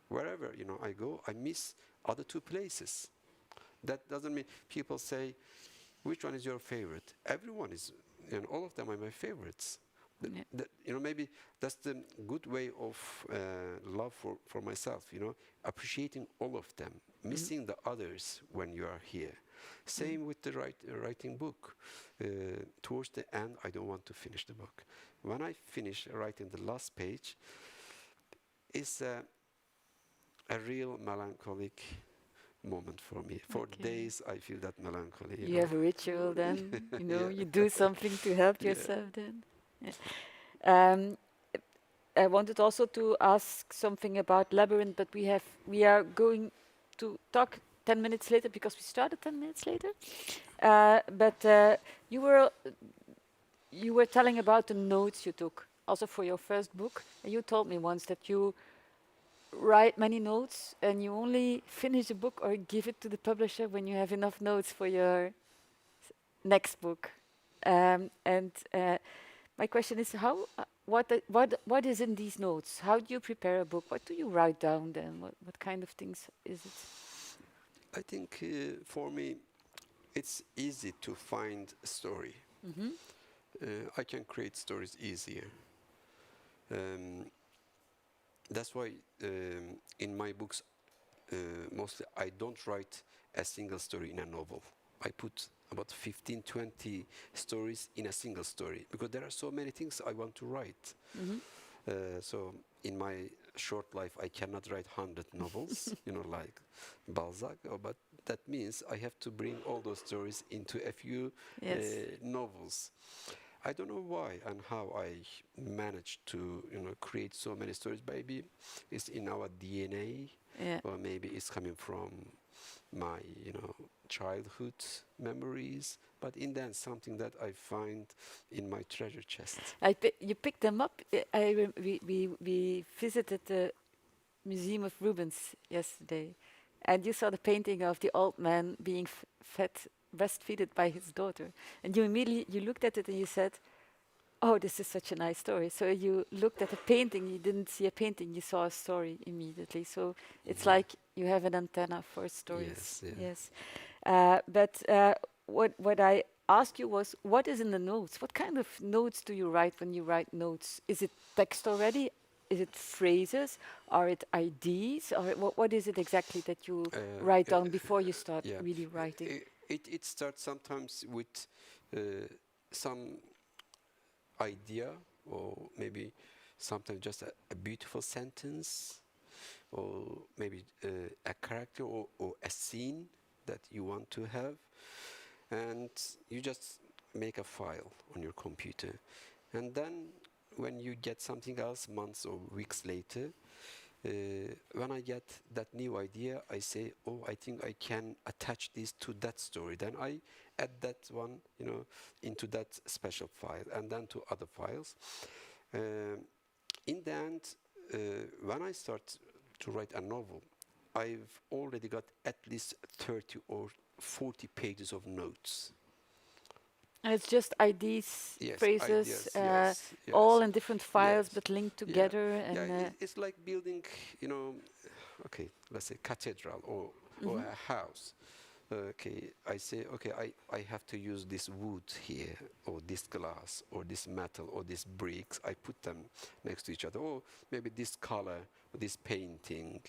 Wherever, I go, I miss other two places. That doesn't mean people say, which one is your favorite? Everyone is, all of them are my favorites. Maybe that's the good way of love for myself, appreciating all of them, missing the others when you are here. Same with the writing book. Towards the end, I don't want to finish the book. When I finish writing the last page, it's a real melancholic moment for me. For days, I feel that melancholy. You have a ritual then, you do something to help yourself then. Yeah. I wanted also to ask something about Labyrinth, but we are going to talk 10 minutes later because we started 10 minutes later. But you were telling about the notes you took also for your first book, and you told me once that you write many notes and you only finish a book or give it to the publisher when you have enough notes for your next book. And my question is, what is in these notes? How do you prepare a book? What do you write down then? What kind of things is it? I think for me, it's easy to find a story. Mm-hmm. I can create stories easier. Um, that's why in my books, mostly I don't write a single story in a novel. I put about 15, 20 stories in a single story because there are so many things I want to write. Mm-hmm. So in my short life, I cannot write 100 novels, like Balzac, but that means I have to bring all those stories into a few Yes. novels. I don't know why and how I managed to, create so many stories. Maybe it's in our DNA, Yeah. or maybe it's coming from my, childhood memories. But in the end, something that I find in my treasure chest. You picked them up. We visited the Museum of Rubens yesterday, and you saw the painting of the old man being fed, breastfeeded by his daughter, and you immediately you looked at it and you said, "Oh, this is such a nice story." So you looked at the painting. You didn't see a painting. You saw a story immediately. So it's like you have an antenna for stories. Yes, yeah. Yes. But what I asked you was, what is in the notes? What kind of notes do you write when you write notes? Is it text already? Is it phrases? Are it ideas? Or what is it exactly that you write down before you start Yeah. really writing? It starts sometimes with some idea, or maybe sometimes just a beautiful sentence, or maybe a character or a scene that you want to have, and you just make a file on your computer, and then when you get something else months or weeks later, when I get that new idea, I say, oh, I think I can attach this to that story. Then I add that one, into that special file, and then to other files. In the end, when I start to write a novel, I've already got at least 30 or 40 pages of notes. And it's just ideas, Yes, phrases, ideas, yes, all yes, in different files yes. but linked Yeah, together. yeah. And It's like building, okay, let's say cathedral or a house. Okay, I say, okay, I have to use this wood here, or this glass, or this metal, or these bricks. I put them next to each other. Or maybe this color, or this painting,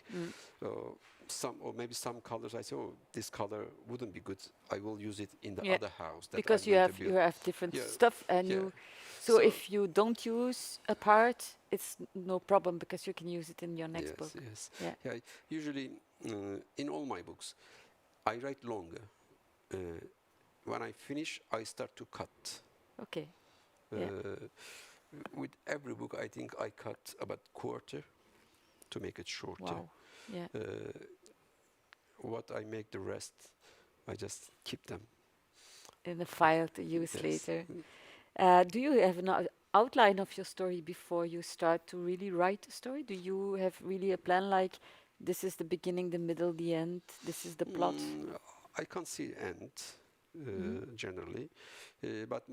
or maybe some colors. I say, oh, this color wouldn't be good. I will use it in the yeah, other house that I'm because going to you build. have different Yeah, stuff, and yeah. so So if you don't use a part, it's no problem because you can use it in your next yes, book. yes, Yeah. yeah. Usually, in all my books, I write longer. Uh, when I finish, I start to cut. Okay. Uh, Yeah. with every book, I think I cut about quarter to make it shorter. Wow. Yeah. What I make the rest, I just keep them. In a file to use Yes. later. Do you have an outline of your story before you start to really write the story? Do you have really a plan like this is the beginning, the middle, the end, this is the plot? I can't see end Mm-hmm. generally, but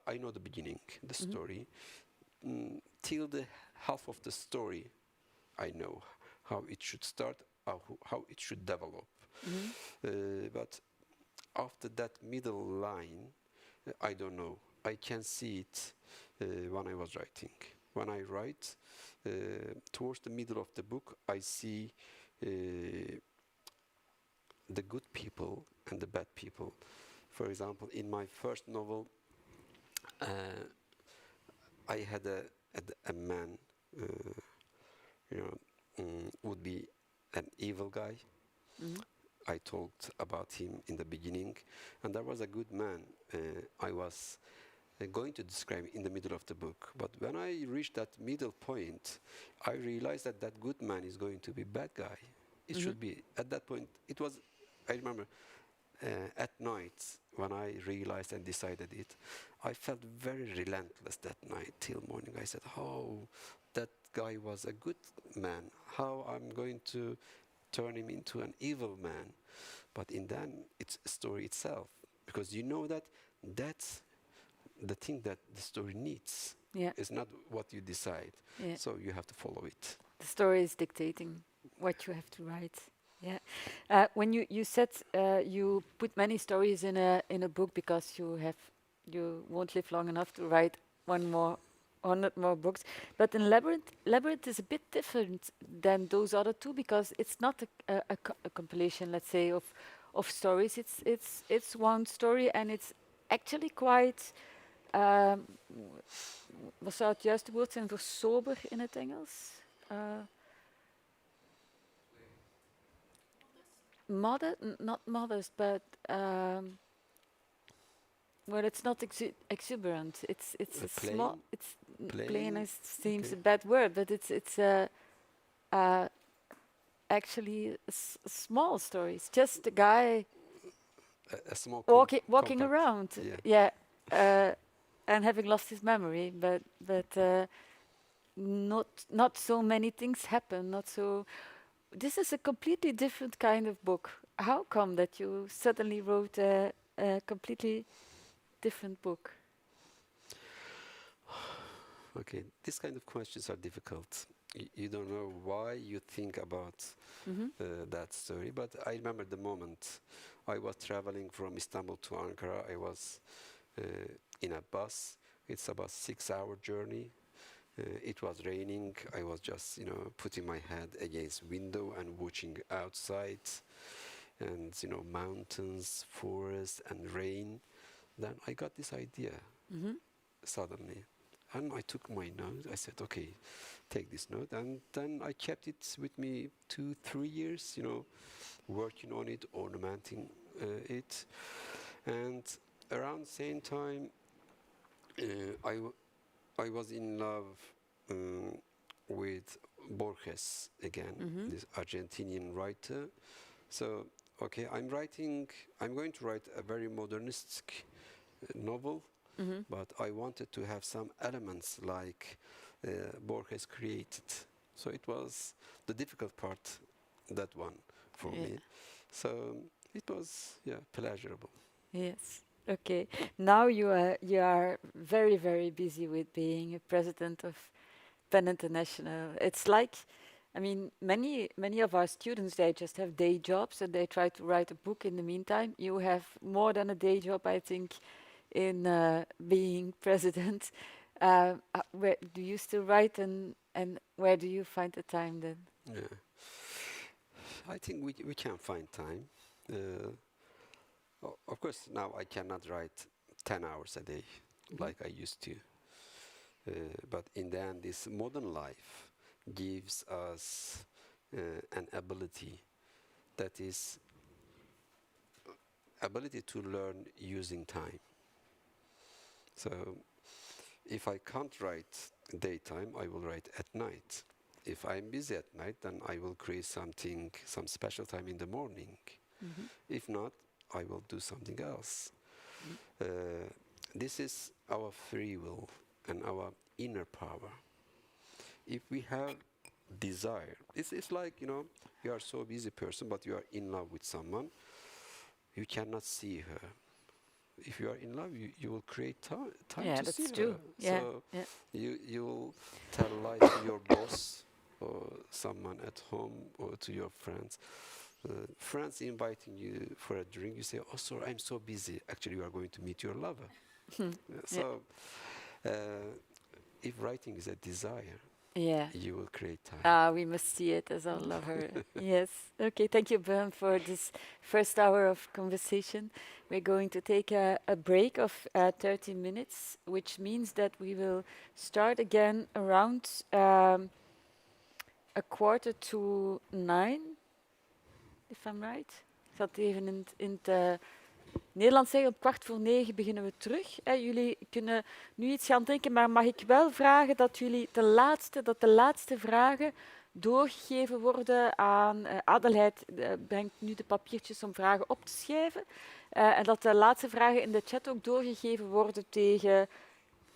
I know the beginning, the Mm-hmm. story. Till the half of the story, I know how it should start, how it should develop. Mm-hmm. But after that middle line, I don't know. I can see it when I was writing. When I write, towards the middle of the book, I see the good people and the bad people. For example, in my first novel, uh, I had a man, you know, would be an evil guy. Mm-hmm. I talked about him in the beginning, and there was a good man. I was going to describe in the middle of the book, but when I reached that middle point, I realized that that good man is going to be bad guy. It Mm-hmm. should be at that point. It was. I remember at night when I realized and decided it, I felt very relentless that night till morning. I said, "Oh, that guy was a good man. How I'm going to turn him into an evil man? But in then it's a story itself, because you know that that's the thing that the story needs. Yeah. It's not what you decide. Yeah. So you have to follow it. The story is dictating what you have to write. Yeah. When you said you put many stories in a book because you won't live long enough to write 100 more books. But in Labyrinth is a bit different than those other two, because it's not a compilation, let's say, of stories. It's one story, and it's actually quite. Wat zou het juiste woord zijn voor sober in het Engels? Not modest, but well, it's not exuberant. It's a Plain? small. It's plain. Seems Okay. a bad word, but it's actually small story. It's just a guy A small walking compact. around. Yeah. And having lost his memory, but not so many things happen. Not so. This is a completely different kind of book. How come that you suddenly wrote a completely different book? Okay, these kind of questions are difficult. You don't know why you think about that story, but I remember the moment I was traveling from Istanbul to Ankara. I was in a bus. It's about 6-hour journey. It was raining. I was just, putting my head against window and watching outside, and mountains, forest, and rain. Then I got this idea suddenly, and I took my note. I said, "Okay, take this note," and then I kept it with me 2-3 years. Working on it, ornamenting it, and around the same time, I was in love with Borges again, this Argentinian writer. So, okay, I'm going to write a very modernistic novel, but I wanted to have some elements like Borges created. So it was the difficult part, that one, for me. So it was, pleasurable. Yes. Okay. Now you are very, very busy with being a president of PEN International. It's like, I mean, many of our students, they just have day jobs and they try to write a book in the meantime. You have more than a day job, I think, in being president. Where do you still write, and where do you find the time then? Yeah. I think we can find time. Of course, now I cannot write 10 hours a day like I used to. But in the end, this modern life gives us an ability, that is ability to learn using time. So if I can't write daytime, I will write at night. If I'm busy at night, then I will create some special time in the morning. If not, I will do something else. This is our free will and our inner power. If we have desire, it's like, you are so busy person, but you are in love with someone, you cannot see her. If you are in love, you will create time to see that's true. her. You will tell a lie to your boss or someone at home or to your friends. Friends inviting you for a drink, you say, "Oh, sorry, I'm so busy." Actually, you are going to meet your lover. So, if writing is a desire, you will create time. We must see it as our lover. Yes. Okay. Thank you, Burhan, for this first hour of conversation. We're going to take a break of 30 minutes, which means that we will start again around 9:15, if I'm right. Ik zal het even in het Nederlands zeggen. Om 9:15 beginnen we terug. Jullie kunnen nu iets gaan drinken, maar mag ik wel vragen dat jullie de laatste vragen doorgegeven worden aan Adelheid. Brengt nu de papiertjes om vragen op te schrijven. En dat de laatste vragen in de chat ook doorgegeven worden tegen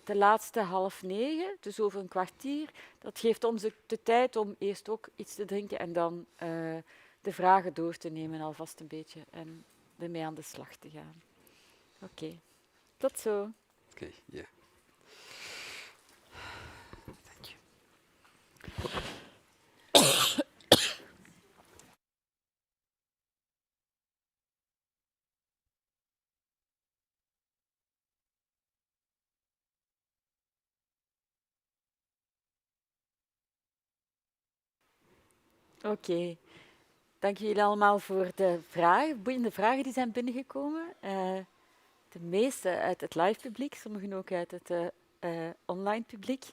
de laatste 8:30, dus over een kwartier. Dat geeft ons de tijd om eerst ook iets te drinken en dan de vragen door te nemen alvast een beetje en ermee aan de slag te gaan. Oké, tot zo. Okay, yeah. Thank you. Oké, dank jullie allemaal voor de vragen, boeiende vragen die zijn binnengekomen. De meeste uit het live publiek, sommigen ook uit het online publiek.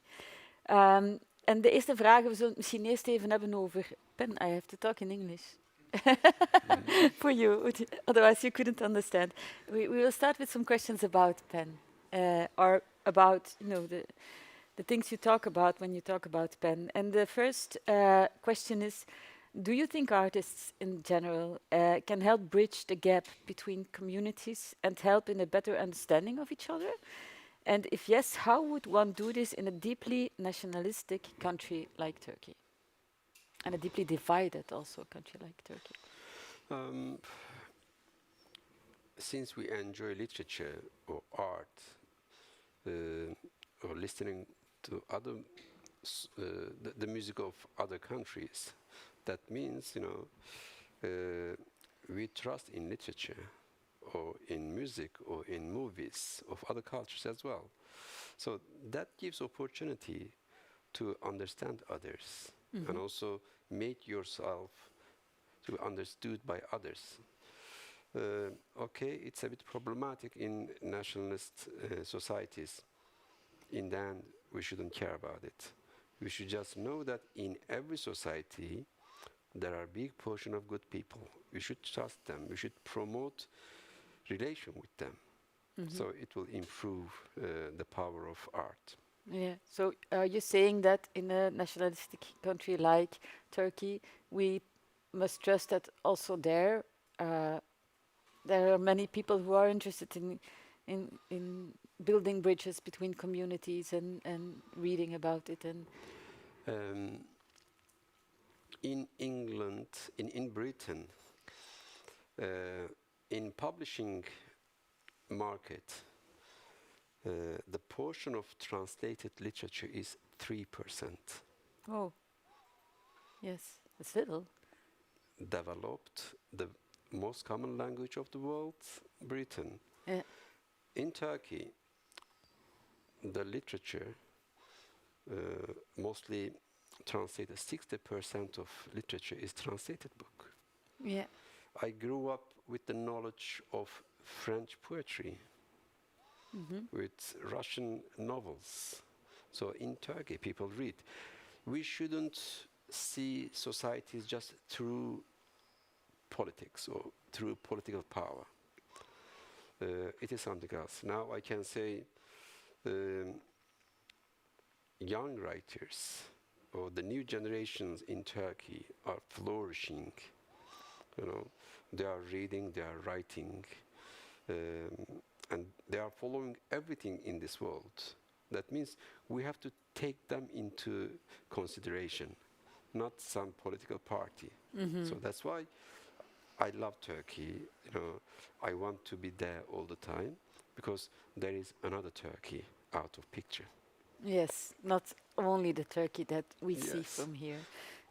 En de eerste vragen, we zullen het misschien eerst even hebben over pen. I have to talk in English. For you, otherwise you couldn't understand. We will start with some questions about pen, or about the things you talk about when you talk about pen. And the first question is, do you think artists in general can help bridge the gap between communities and help in a better understanding of each other? And if yes, how would one do this in a deeply nationalistic country like Turkey? And a deeply divided also country like Turkey. Since we enjoy literature or art, or listening to the music of other countries, that means, we trust in literature or in music or in movies of other cultures as well. So that gives opportunity to understand others and also make yourself to be understood by others. Okay, it's a bit problematic in nationalist societies. In the end, we shouldn't care about it. We should just know that in every society, there are a big portion of good people. We should trust them. We should promote relation with them. So it will improve the power of art. Yeah. So are you saying that in a nationalistic country like Turkey, we must trust that also there are many people who are interested in building bridges between communities and reading about it and in England, in Britain, in publishing market, the portion of translated literature is 3%. oh, yes, it's little. Developed, the most common language of the world, Britain. Yeah. In Turkey, the literature mostly translated, 60% of literature is translated book. Yeah. I grew up with the knowledge of French poetry, with Russian novels. So in Turkey, people read. We shouldn't see societies just through politics or through political power. It is something else. Now I can say young writers or the new generations in Turkey are flourishing. They are reading, they are writing, and they are following everything in this world. That means we have to take them into consideration, not some political party. So that's why I love Turkey. I want to be there all the time because there is another Turkey out of picture. Yes, not only the Turkey that we see Yes. from here.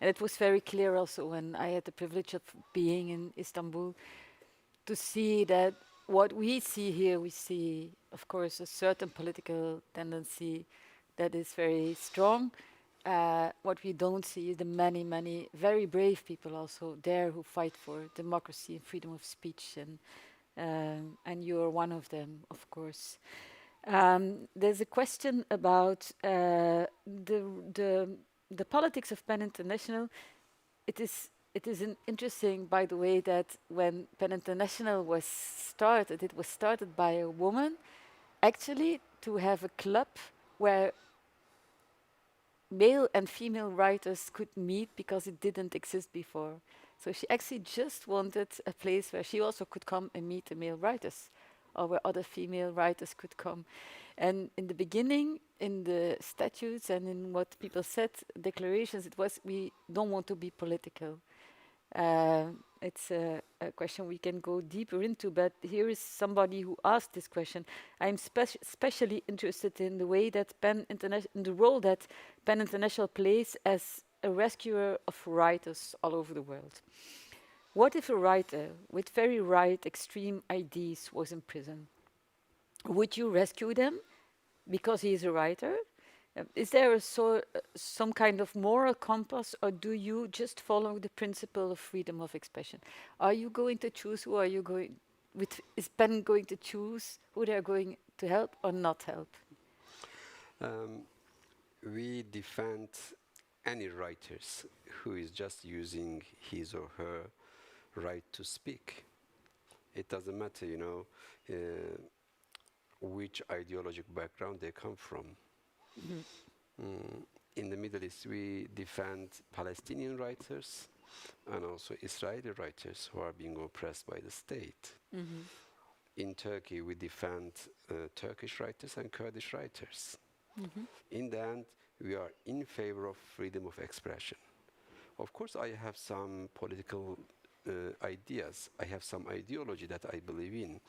And it was very clear also when I had the privilege of being in Istanbul to see that what we see here, we see, of course, a certain political tendency that is very strong. What we don't see is the many, many very brave people also there who fight for democracy and freedom of speech, and you're one of them, of course. There's a question about the politics of PEN International. It is interesting, by the way, that when PEN International was started, it was started by a woman, actually, to have a club where male and female writers could meet because it didn't exist before. So she actually just wanted a place where she also could come and meet the male writers or where other female writers could come. And in the beginning, in the statutes and in what people said, declarations, it was we don't want to be political. It's a question we can go deeper into, but here is somebody who asked this question. I'm especially interested in the way that the role that PEN International plays as a rescuer of writers all over the world. What if a writer with very right extreme ideas was in prison? Would you rescue them because he is a writer? Is there some kind of moral compass, or do you just follow the principle of freedom of expression? Are you going to choose who are you going with? Is PEN going to choose who they are going to help or not help? We defend any writers who is just using his or her right to speak. It doesn't matter, which ideological background they come from. In the Middle East, we defend Palestinian writers and also Israeli writers who are being oppressed by the state. In Turkey, we defend Turkish writers and Kurdish writers. In the end, we are in favor of freedom of expression. Of course, I have some political ideas. I have some ideology that I believe in.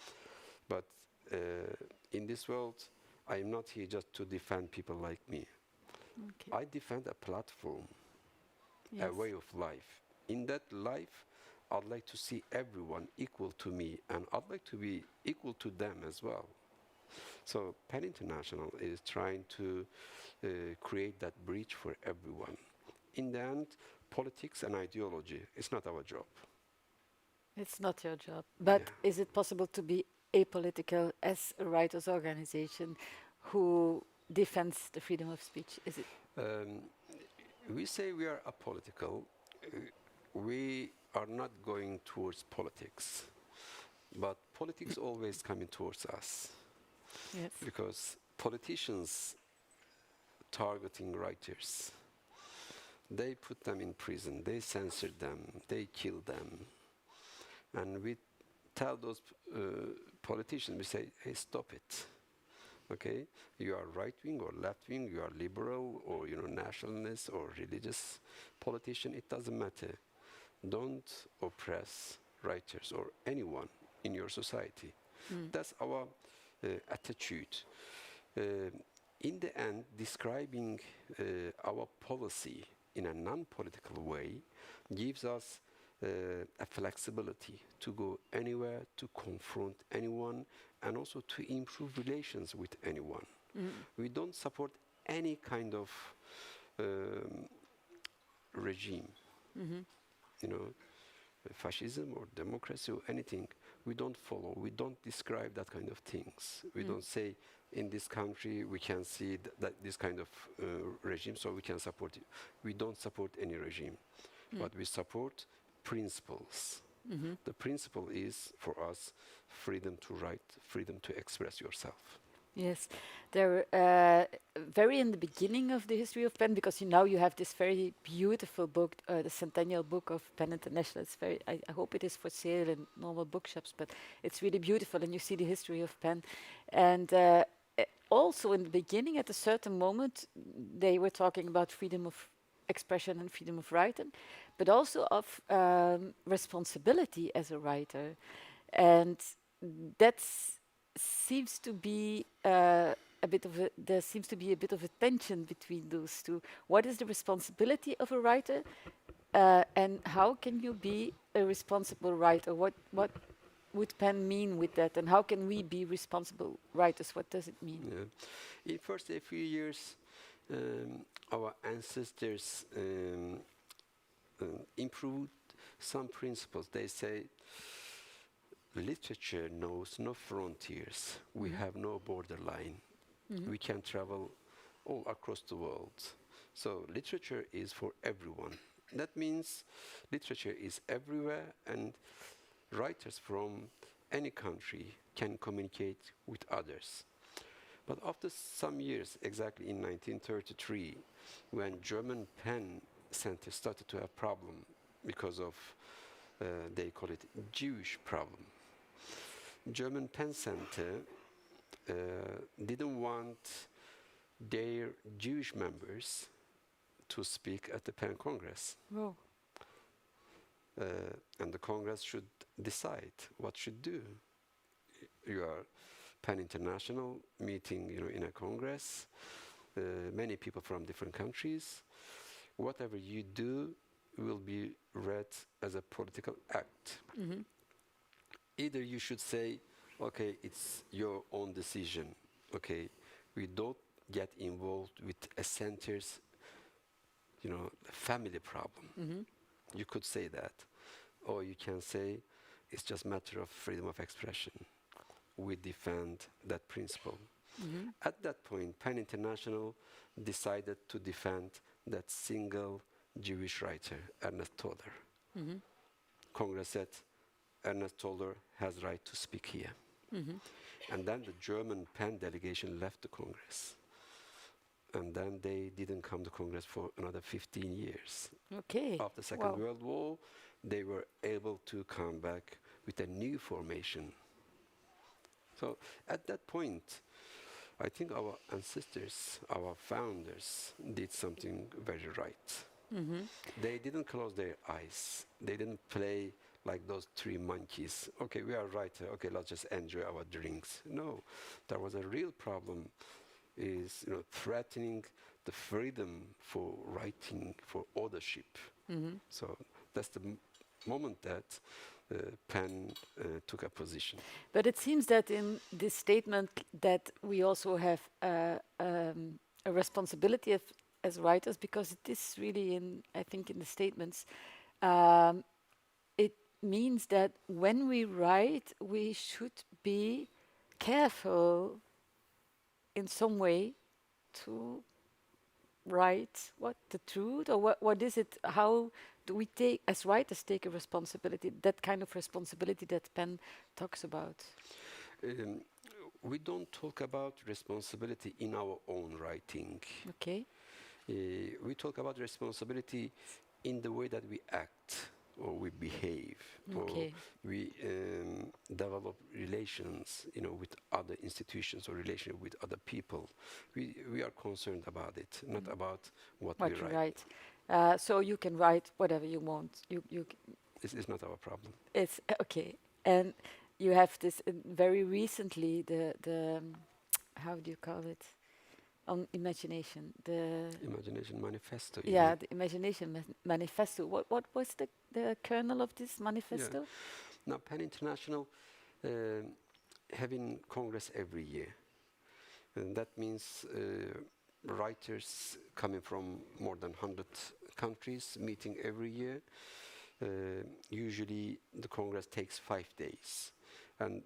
But in this world, I am not here just to defend people like me. I defend a platform, a way of life. In that life, I'd like to see everyone equal to me, and I'd like to be equal to them as well. So PEN International is trying to create that bridge for everyone. In the end, politics and ideology is not our job. It's not your job. But is it possible to be apolitical as a writers' organization who defends the freedom of speech? Is it? We say we are apolitical. We are not going towards politics, but politics always coming towards us. Yes. Because politicians targeting writers, they put them in prison, they censor them, they kill them. And we tell those politicians, we say, hey, stop it. Okay, you are right-wing or left-wing, you are liberal or nationalist or religious politician, it doesn't matter. Don't oppress writers or anyone in your society. That's our attitude. In the end, describing our policy in a non-political way gives us a flexibility to go anywhere, to confront anyone, and also to improve relations with anyone. We don't support any kind of regime, fascism or democracy or anything. We don't follow, we don't describe that kind of things. We don't say, in this country we can see that this kind of regime, so we can support it. We don't support any regime, but we support principles. The principle is, for us, freedom to write, freedom to express yourself. Yes, they're very in the beginning of the history of PEN, because now you have this very beautiful book, the centennial book of PEN International. It's very. I hope it is for sale in normal bookshops, but it's really beautiful, and you see the history of PEN. And also in the beginning, at a certain moment, they were talking about freedom of expression and freedom of writing, but also of responsibility as a writer, and that's seems to be there seems to be a bit of a tension between those two. What is the responsibility of a writer, and how can you be a responsible writer? What would PEN mean with that, and how can we be responsible writers? What does it mean? In first a few years, our ancestors improved some principles. They say literature knows no frontiers. We have no borderline. We can travel all across the world. So literature is for everyone. That means literature is everywhere, and writers from any country can communicate with others. But after some years, exactly in 1933, when German PEN Center started to have problem because of, they call it Jewish problem. German Penn Center didn't want their Jewish members to speak at the Penn Congress. Oh. And the Congress should decide what should do. You are Penn International meeting, in a Congress, many people from different countries. Whatever you do will be read as a political act. Mm-hmm. Either you should say, okay, it's your own decision. Okay, we don't get involved with a center's, family problem. Mm-hmm. You could say that. Or you can say, it's just a matter of freedom of expression. We defend that principle. Mm-hmm. At that point, Penn International decided to defend that single Jewish writer, Ernest Toller. Mm-hmm. Congress said, Ernest Toller has right to speak here. Mm-hmm. And then the German Penn delegation left the Congress. And then they didn't come to Congress for another 15 years. Okay. After the Second World War, they were able to come back with a new formation. So at that point, I think our ancestors, our founders, did something very right. Mm-hmm. They didn't close their eyes. They didn't play like those three monkeys. Okay, we are right. Okay, let's just enjoy our drinks. No, there was a real problem, is threatening the freedom for writing, for authorship. Mm-hmm. So that's the moment that Penn took a position. But it seems that in this statement that we also have a responsibility as writers, because it is really I think in the statements, it means that when we write, we should be careful in some way to write the truth, or what is it? How do we as writers take a responsibility, that kind of responsibility that Penn talks about? We don't talk about responsibility in our own writing. Okay. We talk about responsibility in the way that we act, or we behave, Okay. or we develop relations, with other institutions or relation with other people. We are concerned about it, not about what we you write. So you can write whatever you want. This is not our problem. It's okay. And you have this very recently the how do you call it? On imagination, the Imagination manifesto. Yeah, the imagination manifesto. What was the kernel of this manifesto? Yeah. Now, Penn International having Congress every year. And that means writers coming from more than 100 countries meeting every year. Usually the Congress takes 5 days. And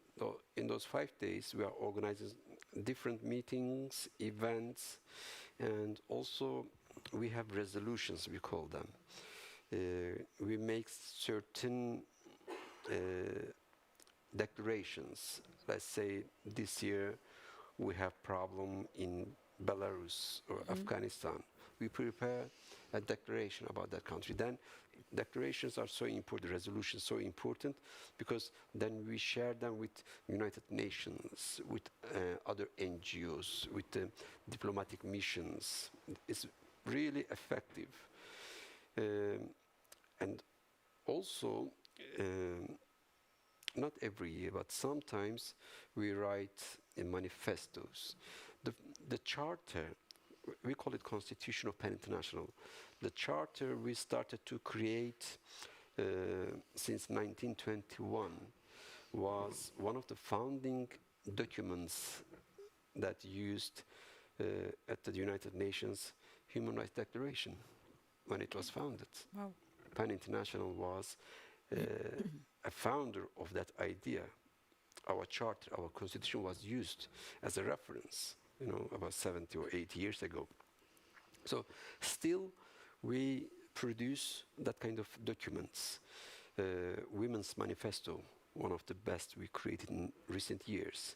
in those 5 days, we are organizing different meetings, events, and also we have resolutions, we call them. We make certain declarations. Let's say this year we have problem in Belarus or Afghanistan. We prepare a declaration about that country. Then declarations are so important, resolutions so important, because then we share them with United Nations, with other NGOs, with diplomatic missions. It's really effective. And also, not every year, but sometimes we write in manifestos. The charter, we call it Constitution of Penn International. The charter we started to create since 1921 was one of the founding documents that used at the United Nations Human Rights Declaration when it was founded. Wow. Penn International was a founder of that idea. Our charter, our constitution was used as a reference, about 70 or 80 years ago. So still we produce that kind of documents. Women's Manifesto, one of the best we created in recent years.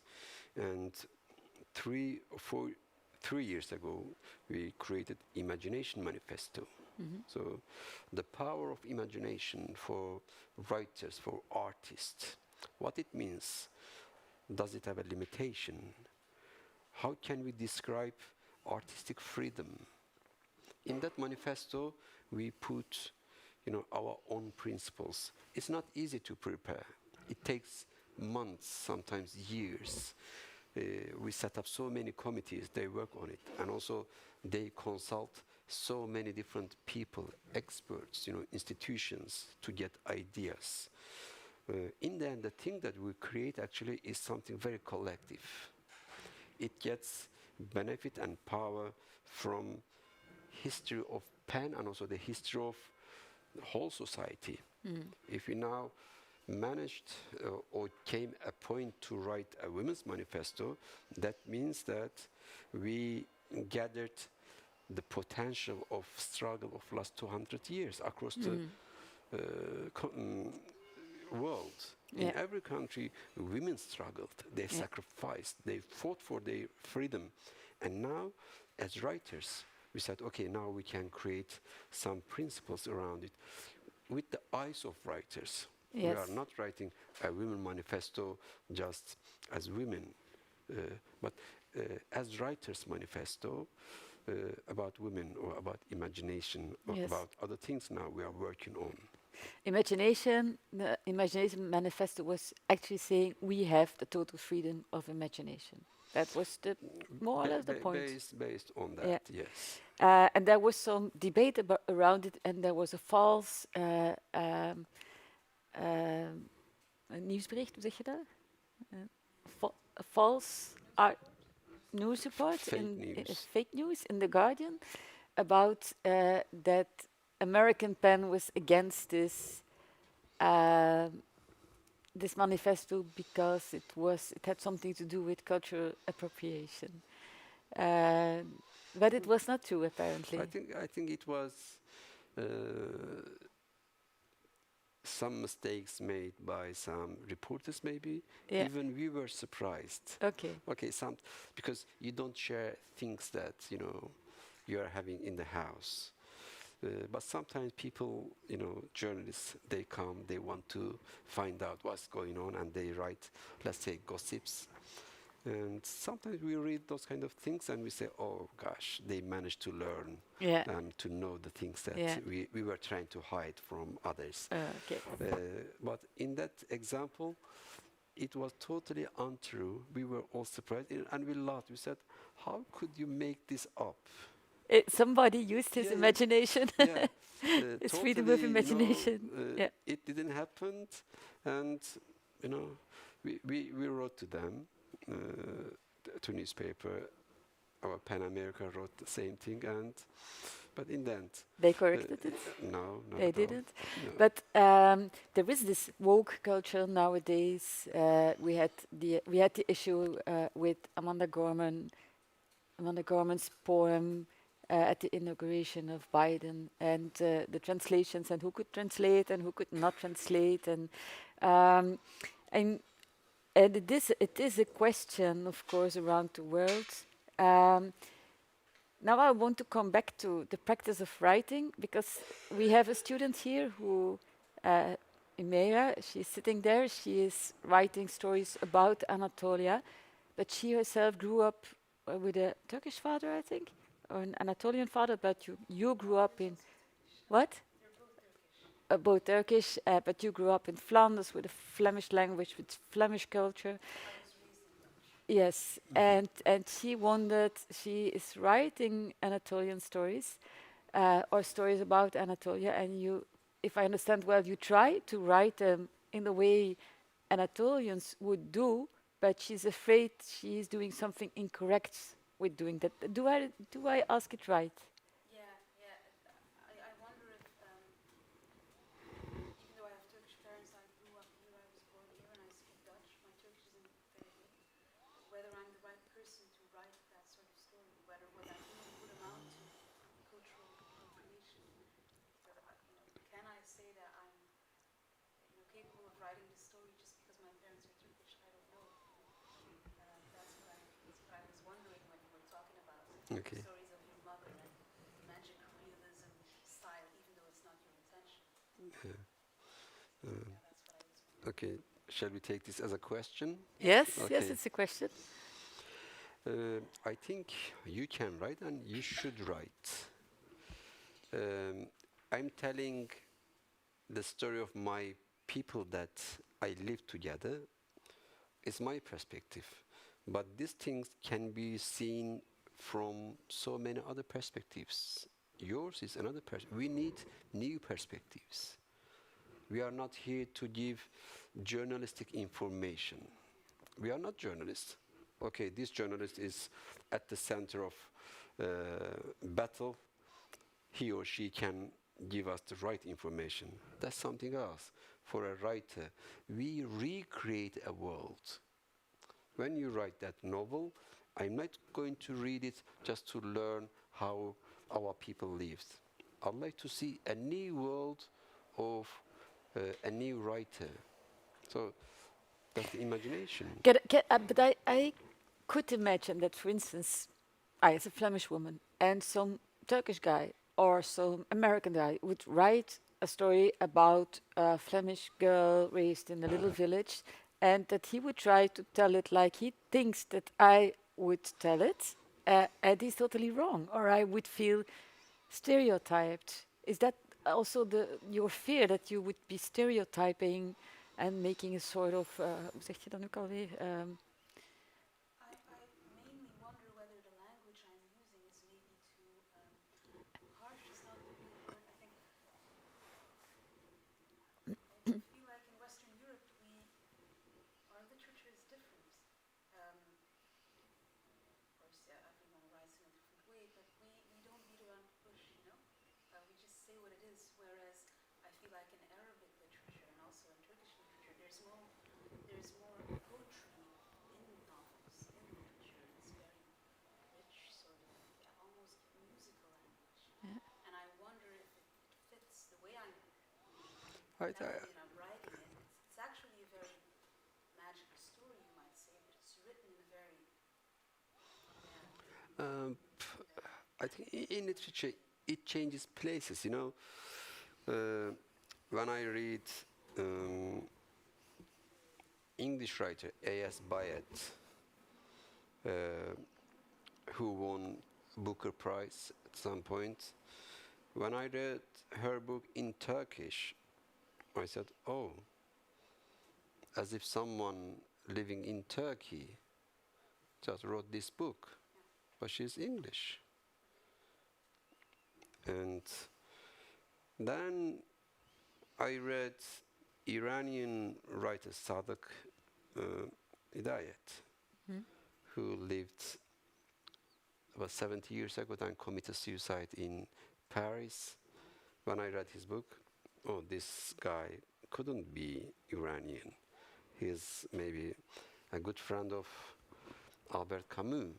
And 3 years ago, we created Imagination Manifesto. Mm-hmm. So the power of imagination for writers, for artists, what it means. does it have a limitation? How can we describe artistic freedom? In that manifesto, we put, our own principles. It's not easy to prepare. It takes months, sometimes years. We set up so many committees, they work on it, and also they consult so many different people, experts, institutions, to get ideas. In the end, the thing that we create actually is something very collective. It gets benefit and power from history of pen and also the history of the whole society. If we now managed or came a point to write a women's manifesto, that means that we gathered the potential of struggle of last 200 years across the world. Yeah. In every country, women struggled, they sacrificed, they fought for their freedom. And now, as writers, we said, okay, now we can create some principles around it with the eyes of writers. Yes. We are not writing a women manifesto just as women, but as writers' manifesto about women or about imagination or Yes. about other things now we are working on. The Imagination Manifesto was actually saying we have the total freedom of imagination. That was more or less the point. Based on that, yes. And there was some debate around it, and there was a false nieuwsbericht, hoe zeg je dat? A false news report, fake news in The Guardian about that American pen was against this this manifesto because it had something to do with cultural appropriation. But it was not true, apparently. I think it was some mistakes made by some reporters, maybe. Yeah. Even we were surprised. Okay. Because you don't share things that you are having in the house. But sometimes people, journalists, they come, they want to find out what's going on, and they write, let's say, gossips. And sometimes we read those kind of things and we say, oh gosh, they managed to learn and to know the things that we were trying to hide from others. But in that example, it was totally untrue. We were all surprised and we laughed. We said, how could you make this up? Somebody used his imagination. His freedom of imagination. It didn't happen. And, we wrote to them. To newspaper, our Pan America wrote the same thing, but in the end they corrected it. No, they didn't. No. But there is this woke culture nowadays. We had the issue with Amanda Gorman's poem at the inauguration of Biden, and the translations, and who could translate and who could not translate, and it is a question, of course, around the world. Now I want to come back to the practice of writing, because we have a student here who, Imeira, she's sitting there, she is writing stories about Anatolia, but she herself grew up with a Turkish father, I think, or an Anatolian father, but you grew up in, what? Both Turkish, but you grew up in Flanders with a Flemish language, with Flemish culture. Yes, and she wondered, she is writing Anatolian stories, or stories about Anatolia, and you, if I understand well, you try to write them in the way Anatolians would do, but she's afraid she's doing something incorrect with doing that. Do I ask it right? Okay. Stories of your mother and magic realism style, even though it's not your intention. Okay. shall we take this as a question? Yes, yes, Okay. it's a question. I think you can write and you should write. I'm telling the story of my people that I live together. It's my perspective. But these things can be seen from so many other perspectives. Yours is another perspective. We need new perspectives. We are not here to give journalistic information. We are not journalists. Okay, this journalist is at the center of battle. He or she can give us the right information. That's something else. For a writer, we recreate a world. When you write that novel, I'm not going to read it just to learn how our people lived. I'd like to see a new world of a new writer. So that's the imagination. But I could imagine that, for instance, I, as a Flemish woman, and some Turkish guy or some American guy would write a story about a Flemish girl raised in a little village, and that he would try to tell it like he thinks that I would tell it, and he's totally wrong, or I would feel stereotyped. Is that also your fear that you would be stereotyping and making a sort of, hoe zeg je dat ook alweer? I mainly wonder whether the language I'm using is maybe too harsh. Is not the real word. I think I feel like in Western Europe our literature is different. Of course, yeah, everyone writes in a different way, but we don't beat around the bush, you know. We just say what it is. Whereas I feel like in Arabic literature and also in Turkish literature, there's more poetry in novels, in literature. It's very rich, sort of, yeah, almost musical language. Yeah. And I wonder if it fits the way I'm Right, telling it, I'm writing it. It's actually a very magical story, you might say, but it's written in a very, yeah, I think in literature it changes places. You know, when I read English writer A.S. Byatt, uh, who won Booker Prize at some point, when I read her book in Turkish, I said, "Oh, as if someone living in Turkey just wrote this book, but she's English." And then I read Iranian writer Sadık Hidayet, Hmm? who lived about 70 years ago and committed suicide in Paris. When I read his book, oh, this guy couldn't be Iranian. He's maybe a good friend of Albert Camus.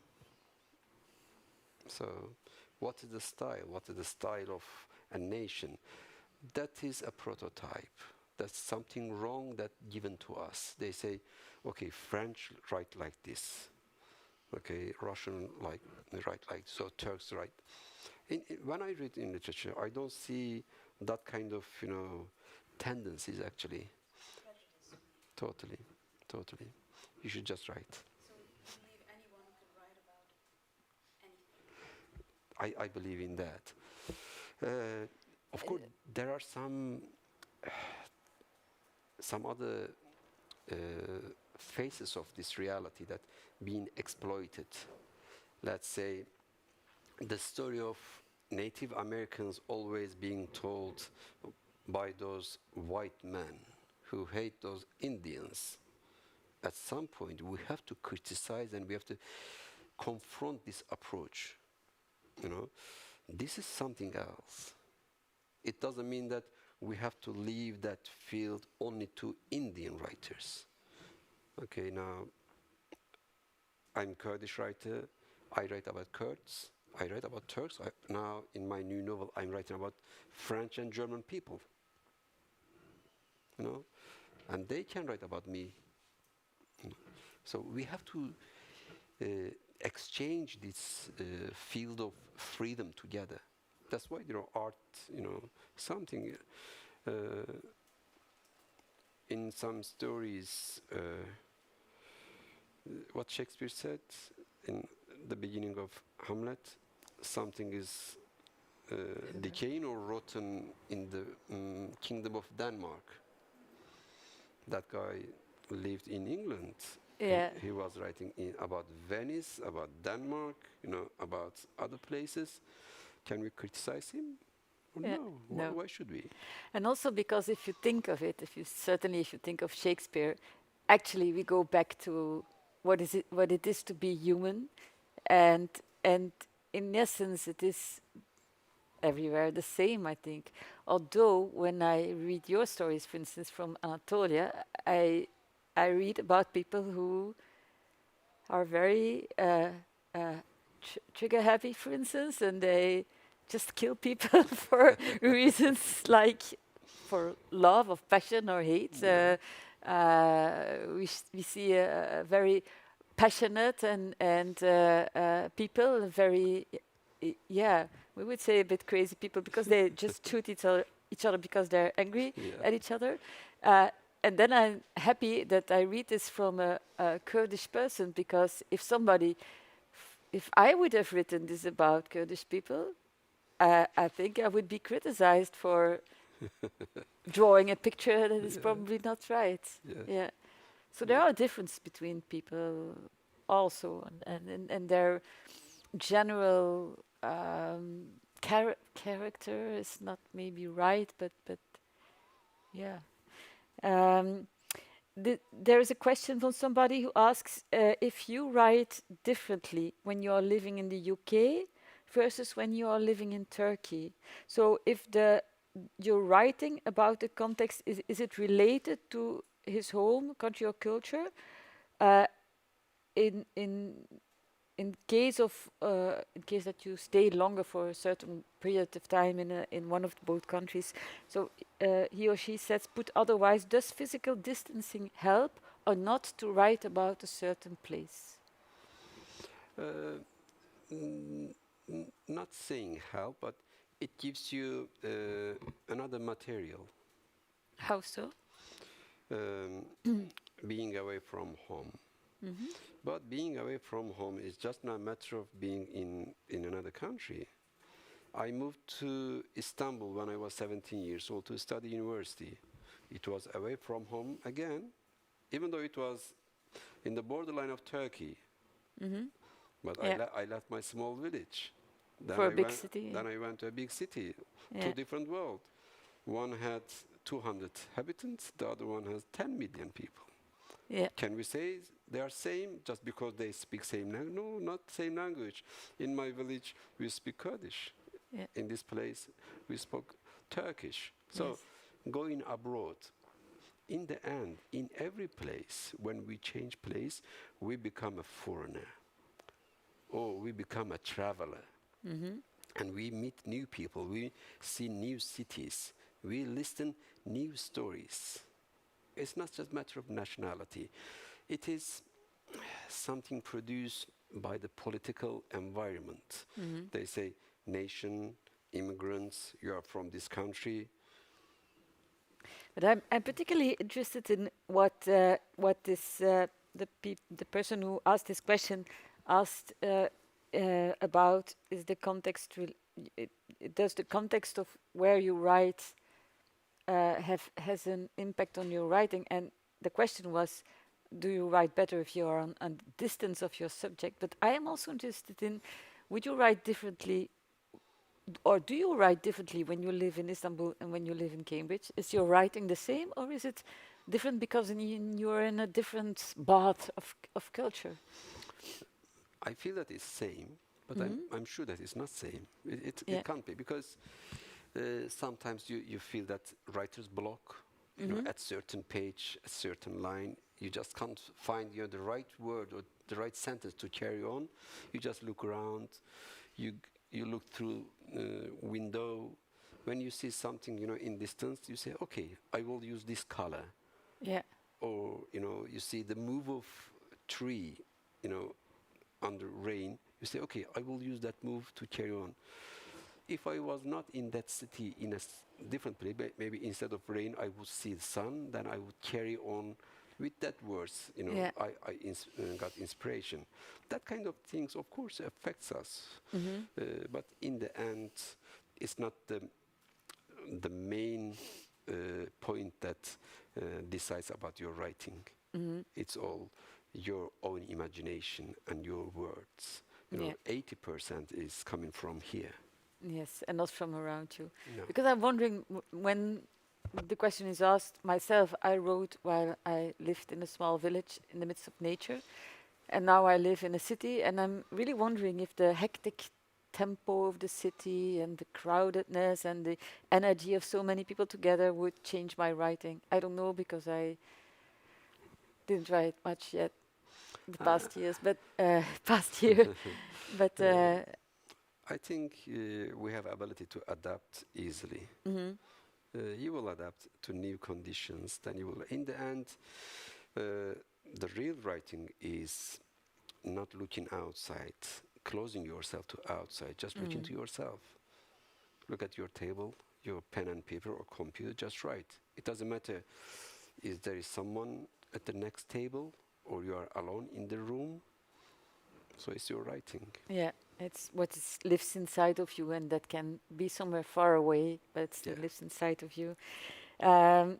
So, what is the style? What is the style of a nation? That is a prototype. That's something wrong that given to us. They say, okay, French write like this. Okay, Russian write like so. Turks write. When I read in literature, I don't see that kind of tendencies actually. prejudice. Totally, totally. You should just write. So you believe anyone could write about anything? I believe in that. Of course, there are some other faces of this reality that being exploited. Let's say the story of Native Americans always being told by those white men who hate those Indians. At some point, we have to criticize and we have to confront this approach. You know, this is something else. It doesn't mean that we have to leave that field only to Indian writers. Okay, now I'm Kurdish writer. I write about Kurds. I write about Turks. Now in my new novel, I'm writing about French and German people. You know, and they can write about me. You know. So we have to exchange this field of freedom together. That's why art, something in some stories, what Shakespeare said in the beginning of Hamlet, something is decaying or rotten in the kingdom of Denmark. That guy lived in England. Yeah. He was writing about Venice, about Denmark, about other places. Can we criticize him? Or Yeah, no. no. Why should we? And also because if you think of it, if you think of Shakespeare, actually we go back to what it is to be human, and in essence it is everywhere the same, I think. Although when I read your stories, for instance, from Anatolia, I read about people who are very trigger happy, for instance, and they just kill people for reasons like for love, of passion, or hate. Yeah. We see a very passionate and people, very yeah, we would say a bit crazy people because they just shoot each other because they're angry Yeah. at each other. And then I'm happy that I read this from a Kurdish person, because if I would have written this about Kurdish people, I think I would be criticized for drawing a picture that is probably not right. Yes. Yeah. So there are differences between people also, and their general character is not maybe right, but yeah. Um, there is a question from somebody who asks if you write differently when you are living in the UK versus when you are living in Turkey. So if you're writing about the context, is it related to his home country or culture? Uh, in case that you stay longer for a certain period of time in one of both countries, so he or she says, put otherwise, does physical distancing help or not to write about a certain place? Not saying help, but it gives you another material. How so? Being away from home. Mm-hmm. But being away from home is just not a matter of being in another country. I moved to Istanbul when I was 17 years old to study university. It was away from home again, even though it was in the borderline of Turkey. Mm-hmm. But Yeah. I left my small village. For a big city. Then I went to a big city, Yeah. two different worlds. One had 200 inhabitants, the other one has 10 million people. Yeah. Can we say they are same just because they speak same language? No, not same language. In my village, we speak Kurdish. Yeah. In this place, we spoke Turkish. So Yes. going abroad, in the end, in every place, when we change place, we become a foreigner. Or we become a traveler. Mm-hmm. And we meet new people. We see new cities. We listen new stories. It's not just a matter of nationality. It is something produced by the political environment. Mm-hmm. They say, nation, immigrants, you are from this country. But I'm particularly interested in what this the person who asked this question asked about is the context. Does the context of where you write has an impact on your writing? And the question was, do you write better if you are on distance of your subject? But I am also interested in, would you write differently, or do you write differently when you live in Istanbul and when you live in Cambridge? Is your writing the same, or is it different because you're in a different bath of culture? I feel that it's same, but I'm sure that it's not same. It can't be, because sometimes you feel that writer's block. You know, at certain page, a certain line, you just can't find the right word or the right sentence to carry on. You just look around. You look through window. When you see something, in distance, you say, okay, I will use this color. Yeah. Or, you see the move of tree, under rain. You say, okay, I will use that move to carry on. If I was not in that city in a differently. Maybe instead of rain, I would see the sun. Then I would carry on with that words. Yeah. I got inspiration. That kind of things, of course, affects us. But in the end, it's not the main point that decides about your writing. It's all your own imagination and your words. Yeah. 80% is coming from here. Yes, and not from around you. No. Because I'm wondering, when the question is asked, myself, I wrote while I lived in a small village in the midst of nature, and now I live in a city, and I'm really wondering if the hectic tempo of the city and the crowdedness and the energy of so many people together would change my writing. I don't know, because I didn't write much yet the past years, but past year. But I think we have ability to adapt easily. You will adapt to new conditions. Then you will. In the end, the real writing is not looking outside, closing yourself to outside, just looking to yourself. Look at your table, your pen and paper or computer, just write. It doesn't matter if there is someone at the next table or you are alone in the room. So it's your writing. yeah, it's what lives inside of you, and that can be somewhere far away, but it still Yeah. lives inside of you.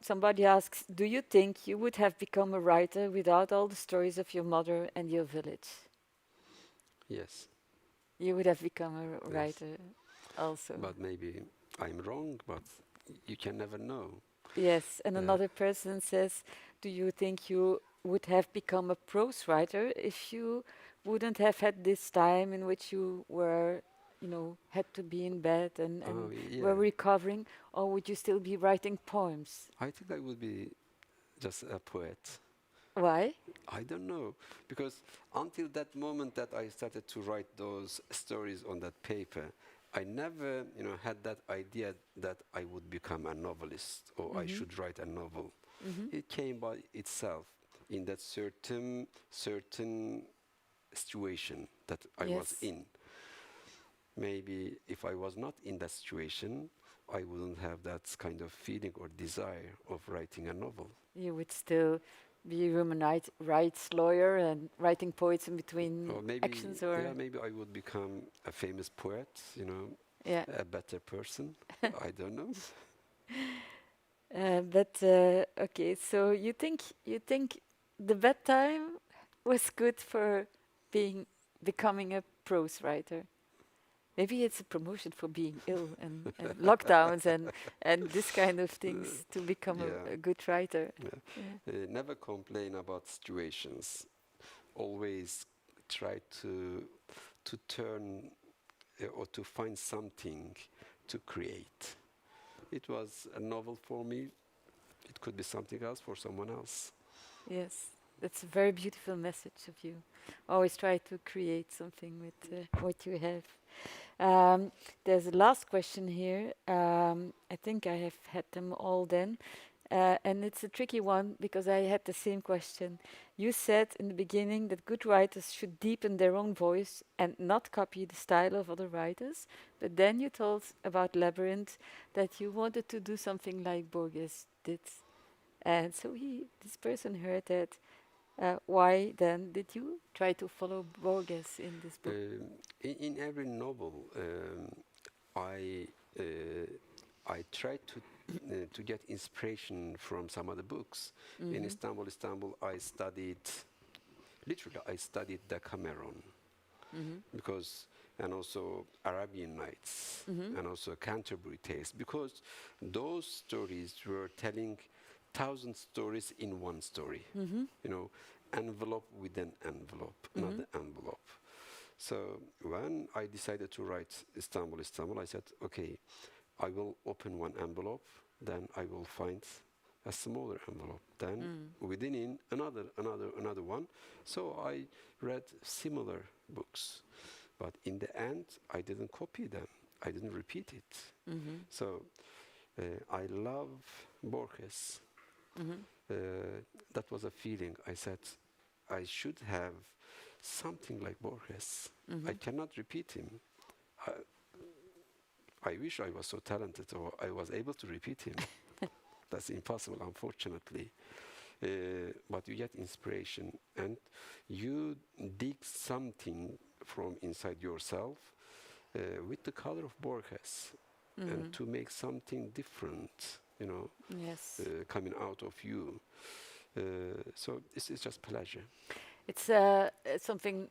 Somebody asks, do you think you would have become a writer without all the stories of your mother and your village? Yes. You would have become a Yes. writer also. But maybe I'm wrong, but you can never know. Yes, and Yeah. another person says, do you think you would have become a prose writer if you wouldn't have had this time in which you were, had to be in bed and Oh, were yeah. recovering, or would you still be writing poems? I think I would be just a poet. Why? I don't know, because until that moment that I started to write those stories on that paper, I never, had that idea that I would become a novelist or I should write a novel. It came by itself in that certain situation that I was Yes. in. Maybe if I was not in that situation, I wouldn't have that kind of feeling or desire of writing a novel. You would still be a human rights lawyer and writing poets in between Or maybe, actions, or maybe I would become a famous poet, yeah. a better person. I don't know. But okay, so you think the bedtime was good for becoming a prose writer? Maybe it's a promotion for being ill and lockdowns and this kind of things to become Yeah. a good writer. Yeah. Yeah. Never complain about situations. Always try to turn or to find something to create. It was a novel for me. It could be something else for someone else. Yes, that's a very beautiful message of you. Always try to create something with what you have. There's a last question here. I think I have had them all then. And it's a tricky one because I had the same question. You said in the beginning that good writers should deepen their own voice and not copy the style of other writers. But then you told about Labyrinth that you wanted to do something like Borges did. And so this person heard that. Why then did you try to follow Borges in this book? In every novel, I try to get inspiration from some other books. In Istanbul, I studied Decameron because, and also Arabian Nights, and also Canterbury Tales, because those stories were telling 1,000 stories in one story. Envelope within envelope, another envelope. So when I decided to write Istanbul, I said, okay, I will open one envelope, then I will find a smaller envelope, then within it, another one. So I read similar books, but in the end, I didn't copy them. I didn't repeat it. So I love Borges. That was a feeling. I said, I should have something like Borges. I cannot repeat him. I wish I was so talented or I was able to repeat him. That's impossible, unfortunately. But you get inspiration and you dig something from inside yourself with the color of Borges and to make something different, Yes. coming out of you. So this is just pleasure. It's something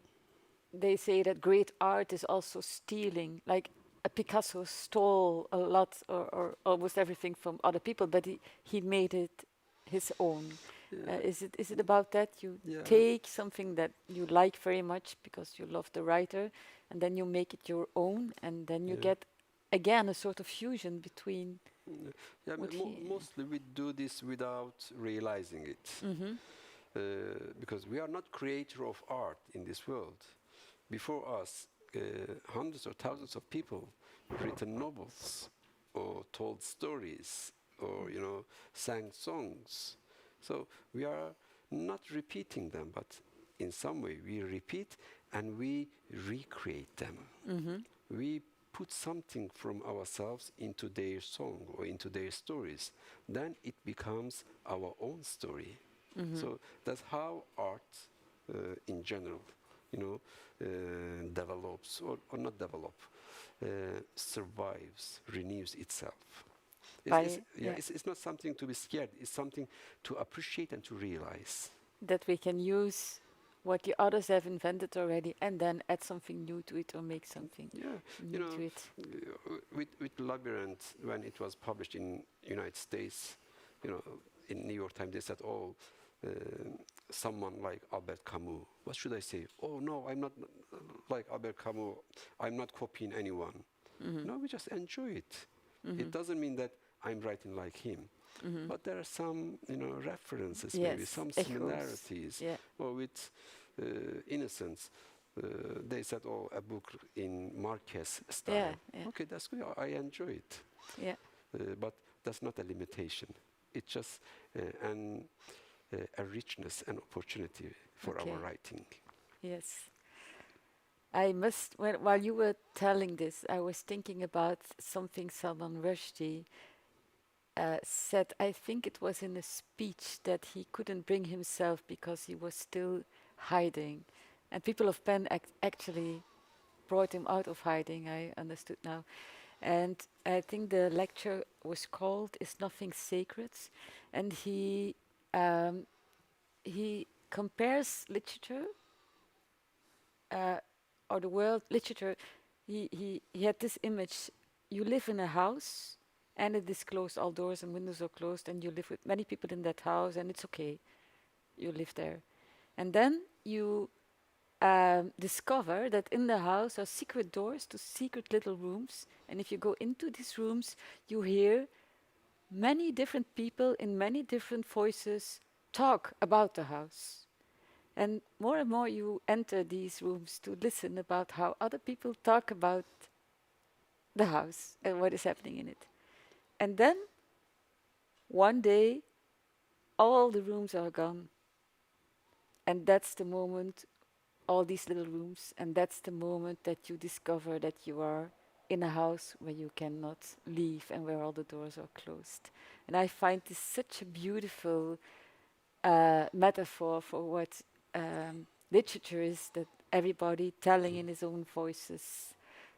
they say that great art is also stealing. Like a Picasso stole a lot or almost everything from other people, but he made it his own. Yeah. Is it about that? You Yeah. take something that you like very much because you love the writer, and then you make it your own, and then you Yeah. get again a sort of fusion between. Yeah, What he- mostly we do this without realizing it. Mhm. Because we are not creator of art in this world. Before us, hundreds or thousands of people written novels or told stories or sang songs. So we are not repeating them, but in some way we repeat and we recreate them. Mhm. We put something from ourselves into their song or into their stories. Then it becomes our own story. Mhm. So that's how art, in general, develops or not develop, survives, renews itself. It's not something to be scared. It's something to appreciate and to realize. That we can use what the others have invented already and then add something new to it or make something Yeah, new to it. with Labyrinth, when it was published in United States, in New York Times, they said, "Oh, someone like Albert Camus." What should I say? Oh no, I'm not like Albert Camus. I'm not copying anyone. Mhm. No, we just enjoy it. Mhm. It doesn't mean that I'm writing like him. Mhm. But there are some, references, Yes, maybe some echoes. similarities. Yeah. Or with Innocence, they said, "Oh, a book in Marquez style." Yeah, yeah. Okay, that's good. I enjoy it. Yeah. But that's not a limitation. It's just a richness and opportunity for Okay. our writing. Yes. I must, while you were telling this, I was thinking about something Salman Rushdie said. I think it was in a speech that he couldn't bring himself because he was still hiding. And people of Pen actually brought him out of hiding, I understood now. And I think the lecture was called "Is Nothing Sacred?" And he compares literature uh, or the world literature. He had this image: you live in a house, and it is closed, all doors and windows are closed, and you live with many people in that house, and it's okay, you live there. And then you discover that in the house are secret doors to secret little rooms, and if you go into these rooms, you hear many different people in many different voices talk about the house. And more you enter these rooms to listen about how other people talk about the house and what is happening in it. And then one day, all the rooms are gone. And that's the moment, all these little rooms, and that's the moment that you discover that you are in a house where you cannot leave and where all the doors are closed. And I find this such a beautiful metaphor for what literature is, that everybody telling in his own voices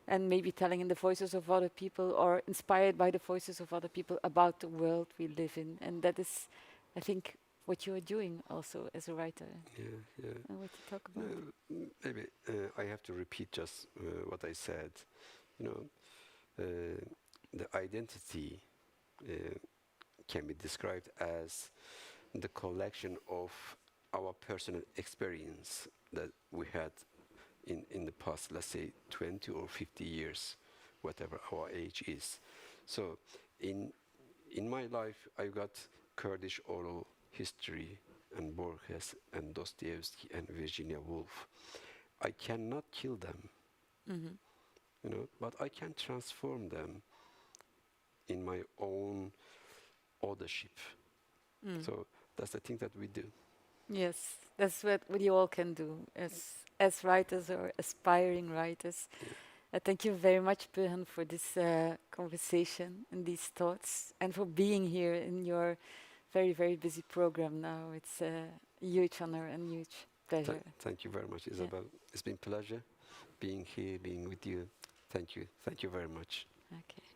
and maybe telling in the voices of other people or inspired by the voices of other people about the world we live in. And that is, I think, what you are doing also as a writer Yeah, yeah. and what you talk about. Maybe I have to repeat just what I said. You know, the identity can be described as the collection of our personal experience that we had in the past, let's say 20 or 50 years, whatever our age is. So in my life, I got Kurdish oral history and Borges and Dostoevsky and Virginia Woolf. I cannot kill them, Mm-hmm. but I can transform them in my own authorship. Mm. So that's the thing that we do. Yes, that's what we all can do as writers or aspiring writers. Yeah. Thank you very much, Burhan, for this conversation and these thoughts, and for being here in your very, very busy program now. It's a huge honor and huge pleasure. Thank you very much, Isabel. It's been a pleasure being here, being with you. Thank you. Thank you very much. Okay.